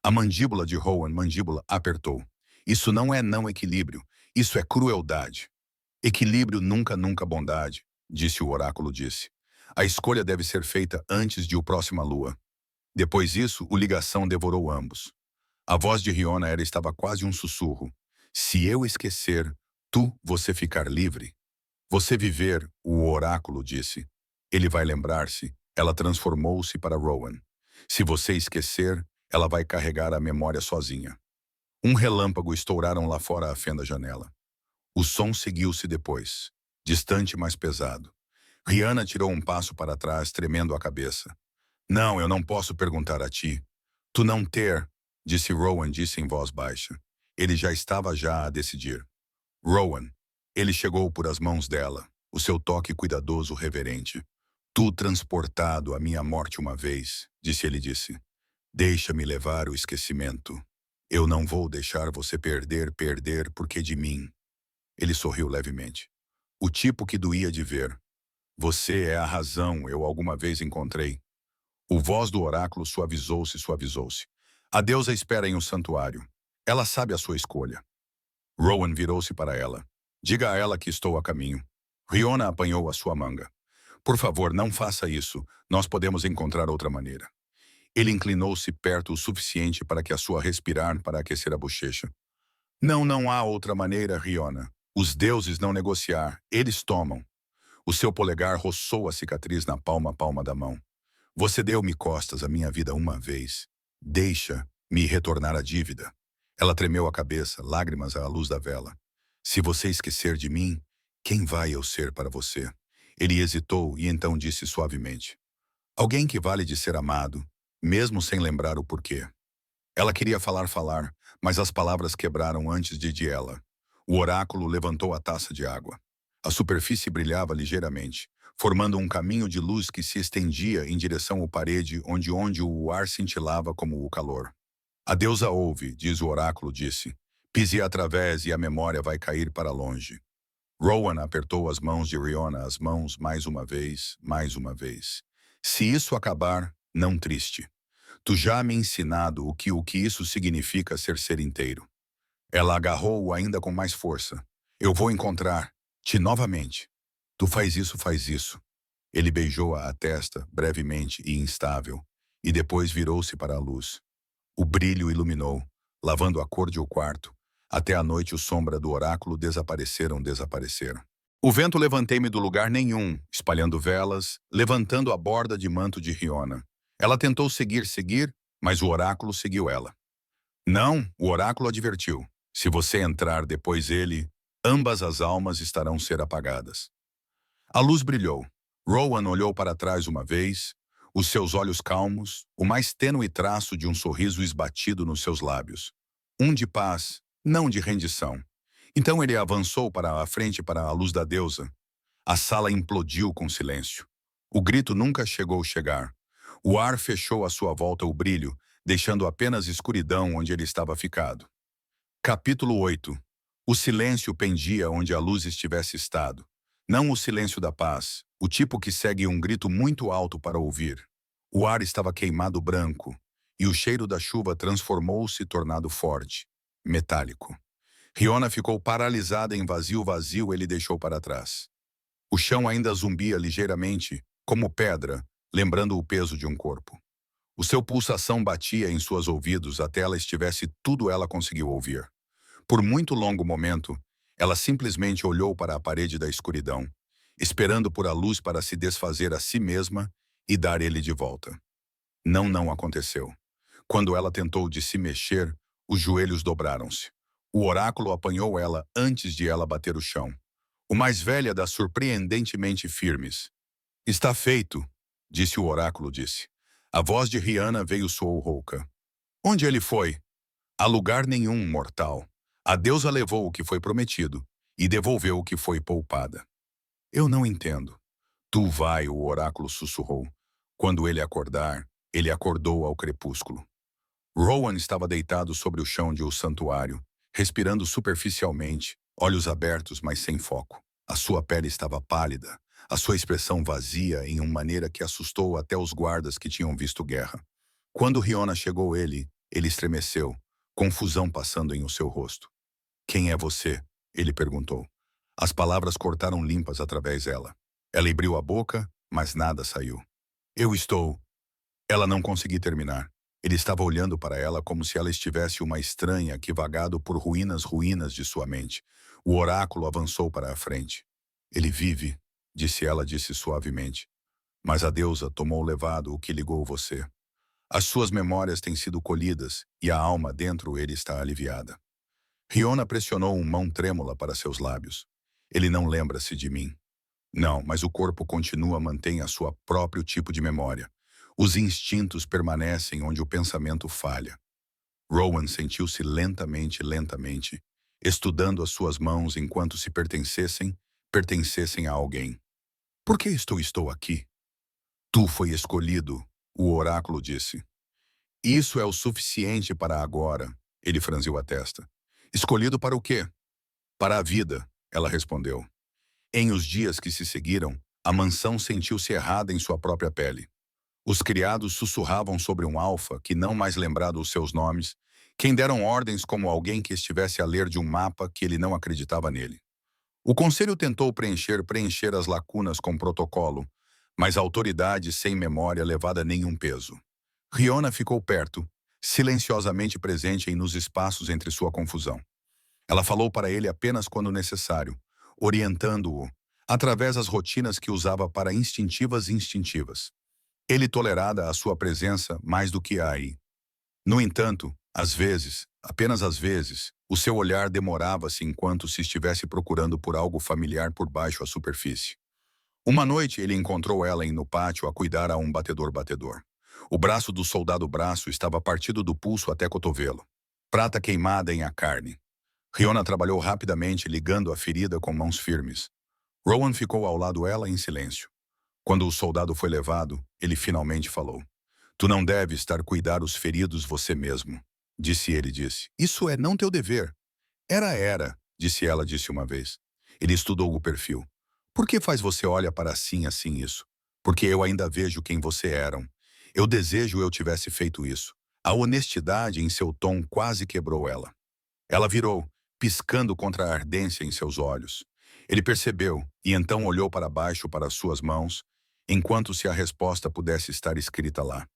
A mandíbula de Rowan apertou. Isso não é não equilíbrio, isso é crueldade. Equilíbrio nunca bondade, disse o oráculo disse. A escolha deve ser feita antes de a próxima lua. Depois disso, o ligação devorou ambos. A voz de Riona estava quase um sussurro. Se eu esquecer, você ficar livre. Você viver, o oráculo disse. Ele vai lembrar-se. Ela transformou-se para Rowan. Se você esquecer, ela vai carregar a memória sozinha. Um relâmpago estouraram lá fora a fenda janela. O som seguiu-se depois, distante mais pesado. Rihanna tirou um passo para trás, tremendo a cabeça. Não, eu não posso perguntar a ti. Tu não ter, disse Rowan em voz baixa. Ele já estava a decidir. Rowan, ele chegou por as mãos dela, o seu toque cuidadoso reverente. Tu transportado à minha morte uma vez, ele disse. Deixa-me levar o esquecimento. Eu não vou deixar você perder porque de mim. Ele sorriu levemente. O tipo que doía de ver. Você é a razão eu alguma vez encontrei. O voz do oráculo suavizou-se. A deusa espera em um santuário. Ela sabe a sua escolha. Rowan virou-se para ela. Diga a ela que estou a caminho. Riona apanhou a sua manga. Por favor, não faça isso. Nós podemos encontrar outra maneira. Ele inclinou-se perto o suficiente para que a sua respirar para aquecer a bochecha. Não há outra maneira, Riona. Os deuses não negociar, eles tomam. O seu polegar roçou a cicatriz na palma da mão. Você deu-me costas a minha vida uma vez. Deixa-me retornar a dívida. Ela tremeu a cabeça, lágrimas à luz da vela. Se você esquecer de mim, quem vai eu ser para você? Ele hesitou e então disse suavemente. Alguém que vale de ser amado, mesmo sem lembrar o porquê. Ela queria falar, mas as palavras quebraram antes de ela. O oráculo levantou a taça de água. A superfície brilhava ligeiramente, formando um caminho de luz que se estendia em direção à parede onde o ar cintilava como o calor. A deusa ouve, diz o oráculo disse. Pise através e a memória vai cair para longe. Rowan apertou as mãos de Riona, as mãos mais uma vez. Se isso acabar, não triste. Tu já me ensinado o que isso significa ser inteiro. Ela agarrou-o ainda com mais força. Eu vou encontrar-te novamente. Tu faz isso. Ele beijou-a a testa, brevemente e instável, e depois virou-se para a luz. O brilho iluminou. lavando a cor de o quarto. Até a noite o sombra do oráculo desapareceram. O vento levantei-me do lugar nenhum, espalhando velas, levantando a borda de manto de Riona. Ela tentou seguir, mas o oráculo seguiu ela. Não, o oráculo advertiu. Se você entrar depois ele, ambas as almas estarão ser apagadas. A luz brilhou. Rowan olhou para trás uma vez, os seus olhos calmos, o mais tênue traço de um sorriso esbatido nos seus lábios. Um de paz, não de rendição. Então ele avançou para a frente para a luz da deusa. A sala implodiu com silêncio. O grito nunca chegou a chegar. O ar fechou à sua volta o brilho, deixando apenas escuridão onde ele estava ficado. Capítulo 8. O silêncio pendia onde a luz estivesse estado. Não o silêncio da paz, o tipo que segue um grito muito alto para ouvir. O ar estava queimado branco, e o cheiro da chuva transformou-se tornado forte, metálico. Riona ficou paralisada em vazio ele deixou para trás. O chão ainda zumbia ligeiramente, como pedra, lembrando o peso de um corpo. O seu pulsação batia em seus ouvidos até ela estivesse tudo ela conseguiu ouvir. Por muito longo momento, ela simplesmente olhou para a parede da escuridão, esperando por a luz para se desfazer a si mesma e dar ele de volta. Não aconteceu. Quando ela tentou de se mexer, os joelhos dobraram-se. O oráculo apanhou ela antes de ela bater o chão. O mais velha das surpreendentemente firmes. Está feito, disse o oráculo, disse. A voz de Rihanna veio soou rouca. Onde ele foi? A lugar nenhum, mortal. A deusa levou o que foi prometido e devolveu o que foi poupada. Eu não entendo. Tu vai, o oráculo sussurrou. Quando ele acordar, ele acordou ao crepúsculo. Rowan estava deitado sobre o chão de o santuário, respirando superficialmente, olhos abertos, mas sem foco. A sua pele estava pálida, a sua expressão vazia em uma maneira que assustou até os guardas que tinham visto guerra. Quando Riona chegou ele estremeceu, confusão passando em o seu rosto. Quem é você? Ele perguntou. As palavras cortaram limpas através dela. Ela abriu a boca, mas nada saiu. Eu estou... Ela não conseguiu terminar. Ele estava olhando para ela como se ela estivesse uma estranha que vagado por ruínas de sua mente. O oráculo avançou para a frente. Ele vive, disse suavemente. Mas a deusa tomou levado o que ligou você. As suas memórias têm sido colhidas e a alma dentro ele está aliviada. Riona pressionou uma mão trêmula para seus lábios. Ele não lembra-se de mim. Não, mas o corpo continua mantém a sua próprio tipo de memória. Os instintos permanecem onde o pensamento falha. Rowan sentiu-se lentamente, estudando as suas mãos enquanto se pertencessem a alguém. Por que estou aqui? Tu foi escolhido, o oráculo disse. Isso é o suficiente para agora, ele franziu a testa. Escolhido para o quê? Para a vida, ela respondeu. Em os dias que se seguiram, a mansão sentiu-se errada em sua própria pele. Os criados sussurravam sobre um alfa que não mais lembrado os seus nomes, quem deram ordens como alguém que estivesse a ler de um mapa que ele não acreditava nele. O conselho tentou preencher as lacunas com protocolo, mas a autoridade sem memória levada nenhum peso. Riona ficou perto, silenciosamente presente nos espaços entre sua confusão. Ela falou para ele apenas quando necessário, orientando-o, através das rotinas que usava para instintivas. Ele tolerara a sua presença mais do que a aí. No entanto, às vezes, apenas às vezes, o seu olhar demorava-se enquanto se estivesse procurando por algo familiar por baixo da superfície. Uma noite ele encontrou ela no pátio a cuidar a um batedor. O braço do soldado braço estava partido do pulso até cotovelo. Prata queimada em a carne. Riona trabalhou rapidamente ligando a ferida com mãos firmes. Rowan ficou ao lado dela em silêncio. Quando o soldado foi levado, ele finalmente falou. Tu não deves estar cuidar os feridos você mesmo. Disse ele. Isso é não teu dever. Era, disse ela uma vez. Ele estudou o perfil. Por que faz você olha para assim isso? Porque eu ainda vejo quem você eram. Eu desejo eu tivesse feito isso. A honestidade em seu tom quase quebrou ela. Ela virou, piscando contra a ardência em seus olhos. Ele percebeu e então olhou para baixo para suas mãos, enquanto se a resposta pudesse estar escrita lá.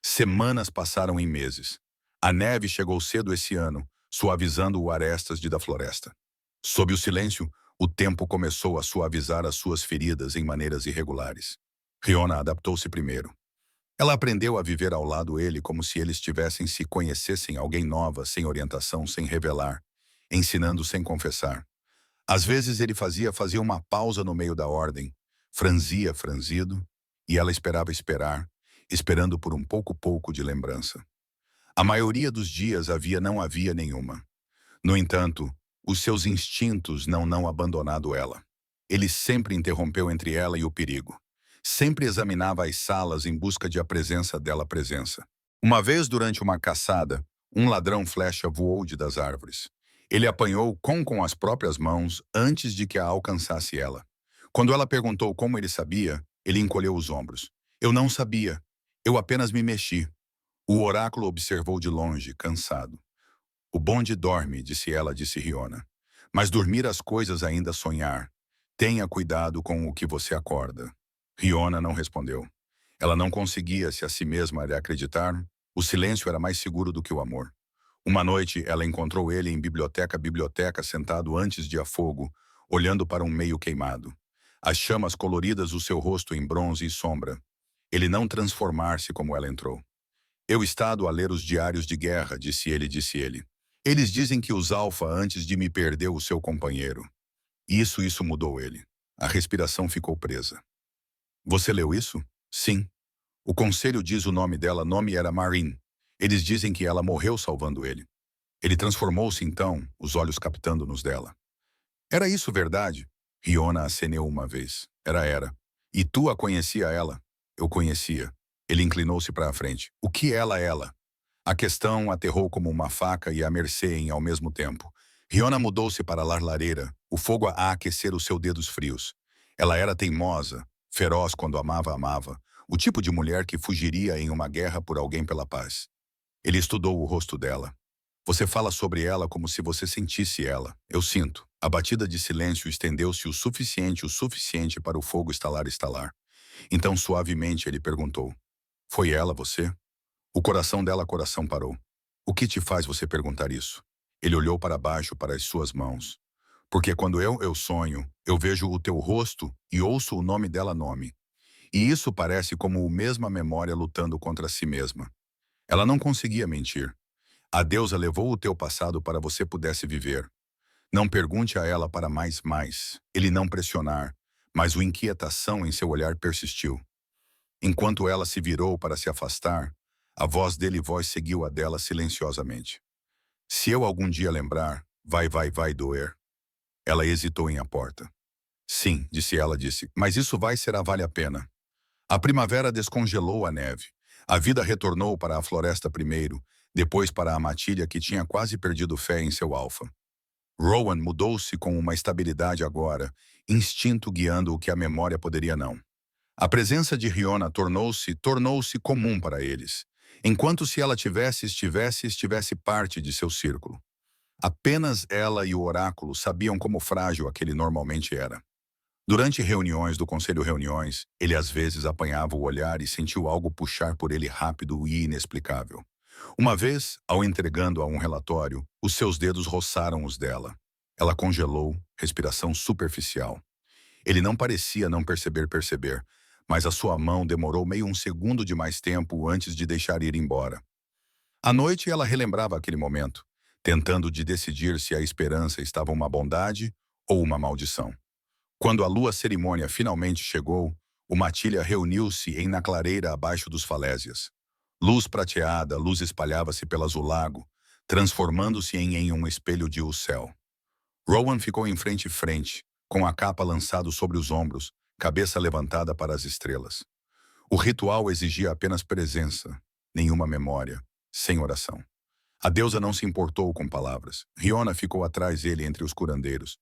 Semanas passaram em meses. A neve chegou cedo esse ano, suavizando o arestas da floresta. Sob o silêncio, o tempo começou a suavizar as suas feridas em maneiras irregulares. Riona adaptou-se primeiro. Ela aprendeu a viver ao lado dele como se eles tivessem se conhecessem alguém nova, sem orientação, sem revelar, ensinando sem confessar. Às vezes ele fazia uma pausa no meio da ordem, franzia franzido, e ela esperava esperar, esperando por um pouco de lembrança. A maioria dos dias não havia nenhuma. No entanto, os seus instintos não abandonado ela. Ele sempre interrompeu entre ela e o perigo. Sempre examinava as salas em busca de a presença dela presença. Uma vez durante uma caçada, um ladrão flecha voou das árvores. Ele apanhou com as próprias mãos antes de que a alcançasse ela. Quando ela perguntou como ele sabia, ele encolheu os ombros. Eu não sabia. Eu apenas me mexi. O oráculo observou de longe, cansado. O bonde dorme, disse ela, disse Riona. Mas dormir as coisas ainda sonhar. Tenha cuidado com o que você acorda. Riona não respondeu. Ela não conseguia se a si mesma lhe acreditar. O silêncio era mais seguro do que o amor. Uma noite, ela encontrou ele em biblioteca, sentado antes de a fogo, olhando para um meio queimado. As chamas coloridas o seu rosto em bronze e sombra. Ele não transformar-se como ela entrou. Eu estado a ler os diários de guerra, disse ele. Eles dizem que os Alfa antes de me perdeu o seu companheiro. Isso mudou ele. A respiração ficou presa. Você leu isso? Sim. O conselho diz o nome dela, nome era Marine. Eles dizem que ela morreu salvando ele. Ele transformou-se então, os olhos captando-nos dela. Era isso verdade? Riona acenou uma vez. Era. E tu a conhecia ela? Eu conhecia. Ele inclinou-se para a frente. O que ela? A questão aterrou como uma faca e a mercê ao mesmo tempo. Riona mudou-se para a lareira, o fogo a aquecer os seus dedos frios. Ela era teimosa, feroz quando amava, o tipo de mulher que fugiria em uma guerra por alguém pela paz. Ele estudou o rosto dela. Você fala sobre ela como se você sentisse ela. Eu sinto. A batida de silêncio estendeu-se o suficiente para o fogo estalar. Então, suavemente, ele perguntou. Foi ela, você? O coração dela parou. O que te faz você perguntar isso? Ele olhou para baixo para as suas mãos. Porque quando eu sonho, eu vejo o teu rosto e ouço o nome dela nome. E isso parece como a mesma memória lutando contra si mesma. Ela não conseguia mentir. A deusa levou o teu passado para você pudesse viver. Não pergunte a ela para mais. Ele não pressionar, mas a inquietação em seu olhar persistiu. Enquanto ela se virou para se afastar, a voz dele seguiu a dela silenciosamente. Se eu algum dia lembrar, vai doer. Ela hesitou em a porta. Sim, disse ela, mas isso vale a pena. A primavera descongelou a neve. A vida retornou para a floresta primeiro, depois para a matilha que tinha quase perdido fé em seu alfa. Rowan mudou-se com uma estabilidade agora, instinto guiando o que a memória poderia não. A presença de Riona tornou-se comum para eles, enquanto se ela estivesse parte de seu círculo. Apenas ela e o oráculo sabiam como frágil aquele normalmente era. Durante reuniões do Conselho ele às vezes apanhava o olhar e sentiu algo puxar por ele rápido e inexplicável. Uma vez, ao entregando a um relatório, os seus dedos roçaram os dela. Ela congelou, respiração superficial. Ele não parecia não perceber, mas a sua mão demorou meio um segundo de mais tempo antes de deixar ir embora. À noite, ela relembrava aquele momento, tentando de decidir se a esperança estava uma bondade ou uma maldição. Quando a lua-cerimônia finalmente chegou, o matilha reuniu-se na clareira abaixo dos falésias. Luz prateada, luz espalhava-se pelo azul lago, transformando-se em um espelho de o céu. Rowan ficou em frente, com a capa lançada sobre os ombros, cabeça levantada para as estrelas. O ritual exigia apenas presença, nenhuma memória, sem oração. A deusa não se importou com palavras. Riona ficou atrás dele entre os curandeiros.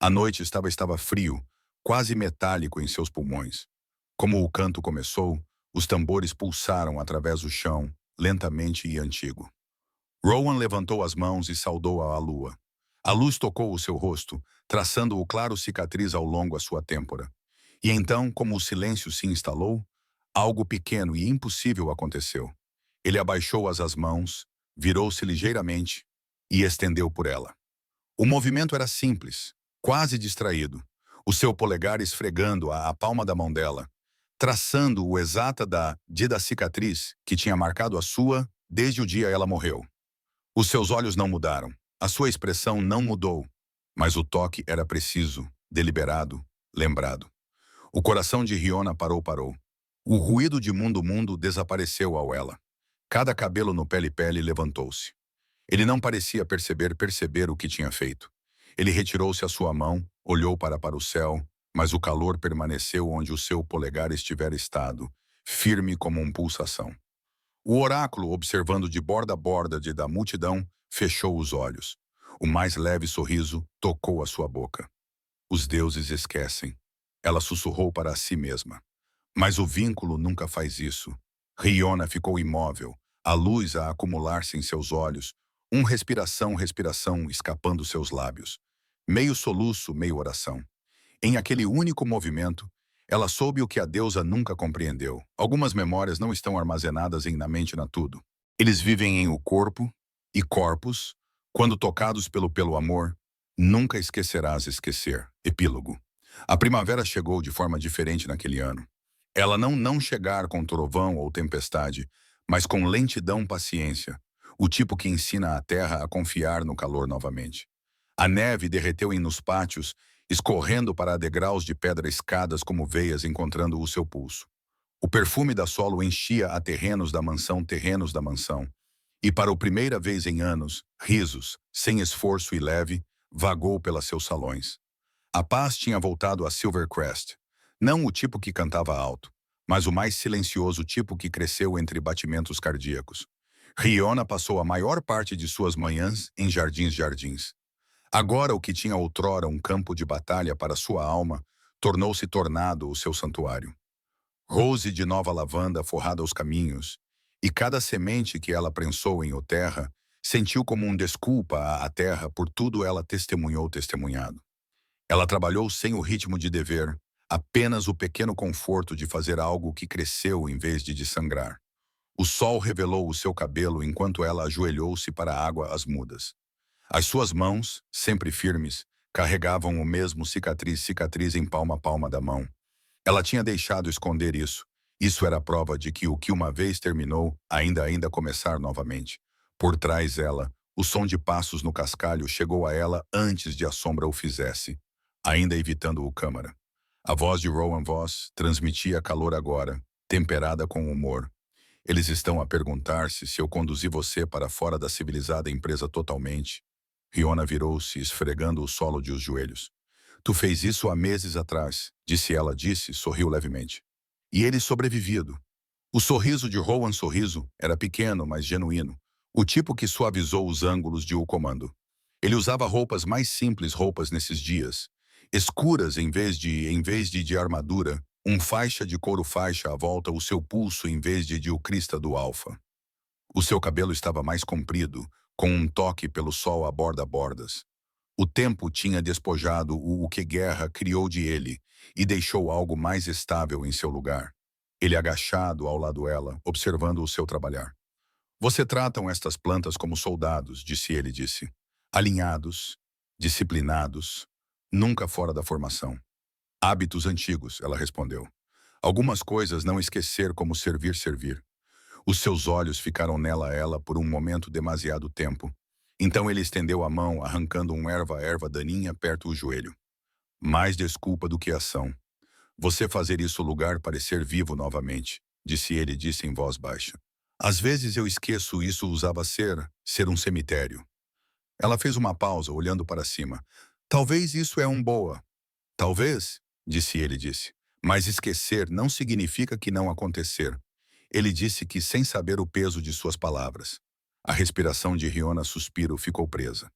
A noite estava frio, quase metálico em seus pulmões. Como o canto começou, os tambores pulsaram através do chão, lentamente e antigo. Rowan levantou as mãos e saudou a lua. A luz tocou o seu rosto, traçando o claro cicatriz ao longo a sua têmpora. E então, como o silêncio se instalou, algo pequeno e impossível aconteceu. Ele abaixou as mãos, virou-se ligeiramente e estendeu por ela. O movimento era simples, quase distraído, o seu polegar esfregando a palma da mão dela, traçando o exata da cicatriz que tinha marcado a sua desde o dia ela morreu. Os seus olhos não mudaram, a sua expressão não mudou, mas o toque era preciso, deliberado, lembrado. O coração de Riona parou. O ruído de mundo desapareceu ao ela. Cada cabelo no pele levantou-se. Ele não parecia perceber o que tinha feito. Ele retirou-se a sua mão, olhou para o céu, mas o calor permaneceu onde o seu polegar estivera estado, firme como uma pulsação. O oráculo, observando de borda a borda da multidão, fechou os olhos. O mais leve sorriso tocou a sua boca. Os deuses esquecem. Ela sussurrou para si mesma. Mas o vínculo nunca faz isso. Riona ficou imóvel, a luz a acumular-se em seus olhos, respiração escapando seus lábios. Meio soluço, meio oração. Em aquele único movimento, ela soube o que a deusa nunca compreendeu. Algumas memórias não estão armazenadas na mente na tudo. Eles vivem em o corpo e corpos, quando tocados pelo amor, nunca esquecerás esquecer. Epílogo. A primavera chegou de forma diferente naquele ano. Ela não chegar com trovão ou tempestade, mas com lentidão paciência, o tipo que ensina a terra a confiar no calor novamente. A neve derreteu nos pátios, escorrendo para degraus de pedra escadas como veias encontrando o seu pulso. O perfume da solo enchia a terrenos da mansão, e para a primeira vez em anos, risos, sem esforço e leve, vagou pelos seus salões. A paz tinha voltado a Silvercrest, não o tipo que cantava alto, mas o mais silencioso tipo que cresceu entre batimentos cardíacos. Riona passou a maior parte de suas manhãs em jardins. Agora o que tinha outrora um campo de batalha para sua alma, tornou-se tornado o seu santuário. Rose de nova lavanda forrada aos caminhos, e cada semente que ela prensou em o terra, sentiu como desculpa à terra por tudo ela testemunhado. Ela trabalhou sem o ritmo de dever, apenas o pequeno conforto de fazer algo que cresceu em vez de sangrar. O sol revelou o seu cabelo enquanto ela ajoelhou-se para a água às mudas. As suas mãos, sempre firmes, carregavam o mesmo cicatriz em palma da mão. Ela tinha deixado esconder isso. Isso era a prova de que o que uma vez terminou ainda começar novamente. Por trás dela, o som de passos no cascalho chegou a ela antes de a sombra o fizesse, ainda evitando o câmara. A voz de Rowan Voss transmitia calor agora, temperada com humor. Eles estão a perguntar-se se eu conduzi você para fora da civilizada empresa totalmente. Riona virou-se, esfregando o solo de os joelhos. Tu fez isso há meses atrás, sorriu levemente. E ele sobrevivido. O sorriso de Rowan era pequeno, mas genuíno, o tipo que suavizou os ângulos de o comando. Ele usava roupas mais simples nesses dias, escuras em vez de armadura, faixa de couro à volta o seu pulso em vez de o crista do alfa. O seu cabelo estava mais comprido, com toque pelo sol a bordas. O tempo tinha despojado o que guerra criou de ele e deixou algo mais estável em seu lugar. Ele agachado ao lado dela, observando o seu trabalhar. Você tratam estas plantas como soldados, disse. Alinhados, disciplinados, nunca fora da formação. Hábitos antigos, ela respondeu. Algumas coisas não esquecer como servir. Os seus olhos ficaram ela por um momento demasiado tempo. Então ele estendeu a mão, arrancando erva daninha perto do joelho. Mais desculpa do que ação. Você fazer isso lugar parecer vivo novamente, disse em voz baixa. Às vezes eu esqueço isso usava ser um cemitério. Ela fez uma pausa, olhando para cima. Talvez isso é boa. Talvez, disse. Mas esquecer não significa que não acontecer. Ele disse que sem saber o peso de suas palavras. A respiração de Riona suspiro ficou presa.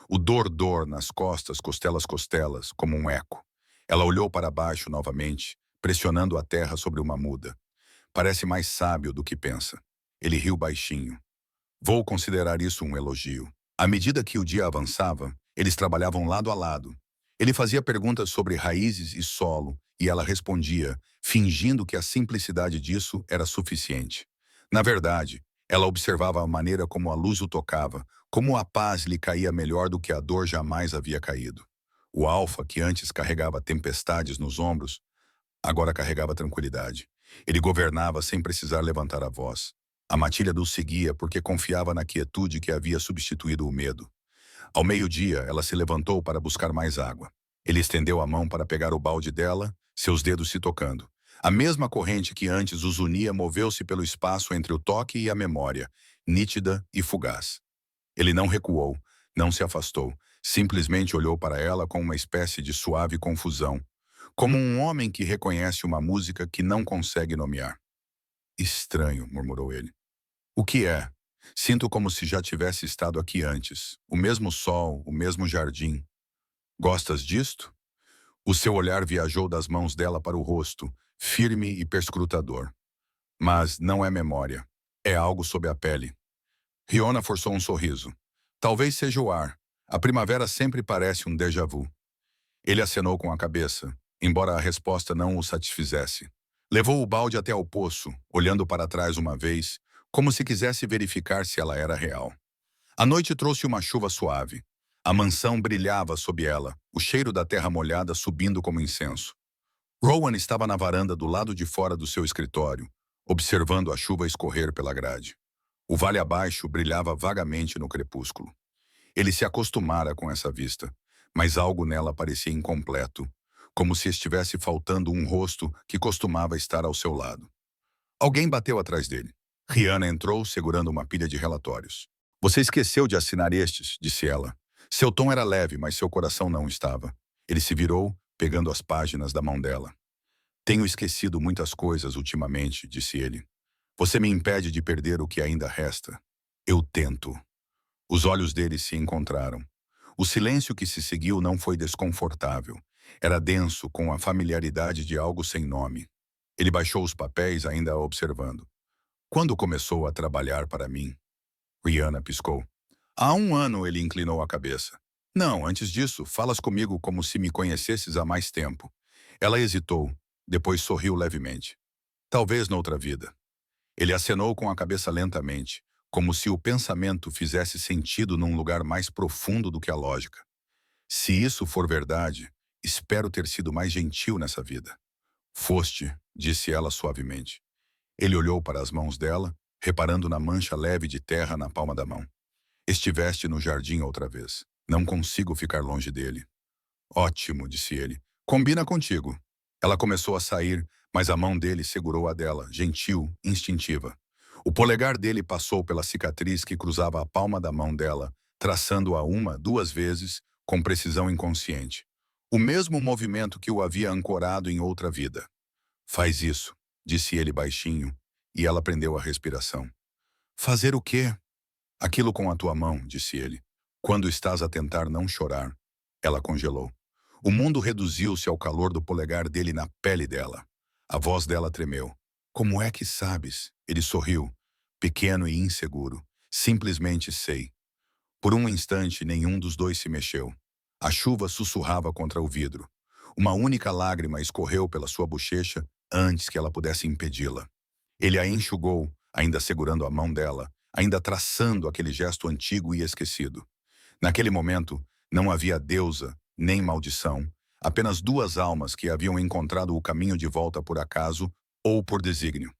O dor nas costelas, como um eco. Ela olhou para baixo novamente, pressionando a terra sobre uma muda. Parece mais sábio do que pensa. Ele riu baixinho. Vou considerar isso um elogio. À medida que o dia avançava, eles trabalhavam lado a lado. Ele fazia perguntas sobre raízes e solo, e ela respondia, fingindo que a simplicidade disso era suficiente. Na verdade, Ela observava a maneira como a luz o tocava, como a paz lhe caía melhor do que a dor jamais havia caído. O Alfa, que antes carregava tempestades nos ombros, agora carregava tranquilidade. Ele governava sem precisar levantar a voz. A matilha o seguia porque confiava na quietude que havia substituído o medo. Ao meio-dia, ela se levantou para buscar mais água. Ele estendeu a mão para pegar o balde dela, seus dedos se tocando. A mesma corrente que antes os unia moveu-se pelo espaço entre o toque e a memória, nítida e fugaz. Ele não recuou, não se afastou, simplesmente olhou para ela com uma espécie de suave confusão, como um homem que reconhece uma música que não consegue nomear. Estranho, murmurou ele. O que é? Sinto como se já tivesse estado aqui antes. O mesmo sol, o mesmo jardim. Gostas disto? O seu olhar viajou das mãos dela para o rosto, firme e perscrutador. Mas não é memória. É algo sob a pele. Riona forçou um sorriso. Talvez seja o ar. A primavera sempre parece um déjà vu. Ele acenou com a cabeça, embora a resposta não o satisfizesse. Levou o balde até ao poço, olhando para trás uma vez, como se quisesse verificar se ela era real. A noite trouxe uma chuva suave. A mansão brilhava sob ela, o cheiro da terra molhada subindo como incenso. Rowan estava na varanda do lado de fora do seu escritório, observando a chuva escorrer pela grade. O vale abaixo brilhava vagamente no crepúsculo. Ele se acostumara com essa vista, mas algo nela parecia incompleto, como se estivesse faltando um rosto que costumava estar ao seu lado. Alguém bateu atrás dele. Rihanna entrou segurando uma pilha de relatórios. Você esqueceu de assinar estes, disse ela. Seu tom era leve, mas seu coração não estava. Ele se virou, pegando as páginas da mão dela. Tenho esquecido muitas coisas ultimamente, disse ele. Você me impede de perder o que ainda resta. Eu tento. Os olhos dele se encontraram. O silêncio que se seguiu não foi desconfortável. Era denso, com a familiaridade de algo sem nome. Ele baixou os papéis, ainda a observando. Quando começou a trabalhar para mim? Rihanna piscou. Há 1 ano, ele inclinou a cabeça. Não, antes disso, falas comigo como se me conhecesses há mais tempo. Ela hesitou, depois sorriu levemente. Talvez noutra vida. Ele acenou com a cabeça lentamente, como se o pensamento fizesse sentido num lugar mais profundo do que a lógica. Se isso for verdade, espero ter sido mais gentil nessa vida. Foste, disse ela suavemente. Ele olhou para as mãos dela, reparando na mancha leve de terra na palma da mão. Estiveste no jardim outra vez. Não consigo ficar longe dele. Ótimo, disse ele. Combina contigo. Ela começou a sair, mas a mão dele segurou a dela, gentil, instintiva. O polegar dele passou pela cicatriz que cruzava a palma da mão dela, traçando-a 1, 2 vezes, com precisão inconsciente. O mesmo movimento que o havia ancorado em outra vida. Faz isso, disse ele baixinho, e ela prendeu a respiração. Fazer o quê? Aquilo com a tua mão, disse ele. Quando estás a tentar não chorar. Ela congelou. O mundo reduziu-se ao calor do polegar dele na pele dela. A voz dela tremeu. Como é que sabes? Ele sorriu, pequeno e inseguro. Simplesmente sei. Por um instante, nenhum dos dois se mexeu. A chuva sussurrava contra o vidro. Uma única lágrima escorreu pela sua bochecha antes que ela pudesse impedi-la. Ele a enxugou, ainda segurando a mão dela, ainda traçando aquele gesto antigo e esquecido. Naquele momento, não havia deusa, nem maldição, apenas 2 almas que haviam encontrado o caminho de volta por acaso ou por desígnio.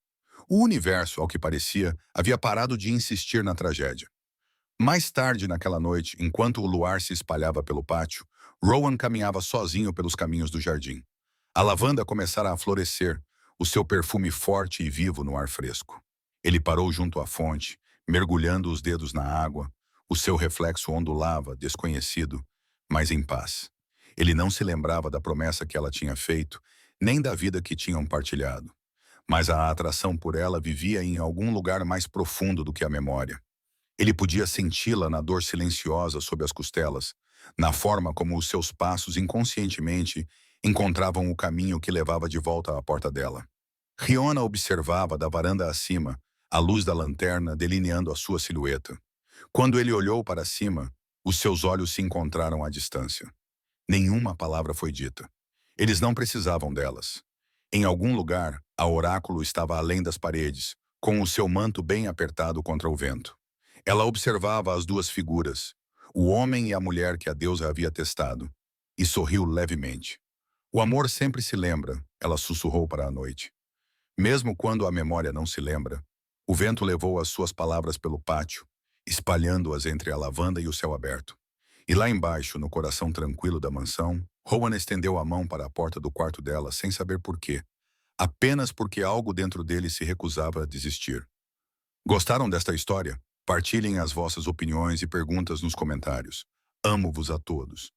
O universo, ao que parecia, havia parado de insistir na tragédia. Mais tarde naquela noite, enquanto o luar se espalhava pelo pátio, Rowan caminhava sozinho pelos caminhos do jardim. A lavanda começara a florescer, o seu perfume forte e vivo no ar fresco. Ele parou junto à fonte, mergulhando os dedos na água. O seu reflexo ondulava, desconhecido, mas em paz. Ele não se lembrava da promessa que ela tinha feito, nem da vida que tinham partilhado. Mas a atração por ela vivia em algum lugar mais profundo do que a memória. Ele podia senti-la na dor silenciosa sob as costelas, na forma como os seus passos inconscientemente encontravam o caminho que levava de volta à porta dela. Riona observava da varanda acima, a luz da lanterna delineando a sua silhueta. Quando ele olhou para cima, os seus olhos se encontraram à distância. Nenhuma palavra foi dita. Eles não precisavam delas. Em algum lugar, a oráculo estava além das paredes, com o seu manto bem apertado contra o vento. Ela observava as duas figuras, o homem e a mulher que a deusa havia testado, e sorriu levemente. O amor sempre se lembra, ela sussurrou para a noite. Mesmo quando a memória não se lembra, o vento levou as suas palavras pelo pátio, espalhando-as entre a lavanda e o céu aberto. E lá embaixo, no coração tranquilo da mansão, Rowan estendeu a mão para a porta do quarto dela sem saber por quê, apenas porque algo dentro dele se recusava a desistir. Gostaram desta história? Partilhem as vossas opiniões e perguntas nos comentários. Amo-vos a todos.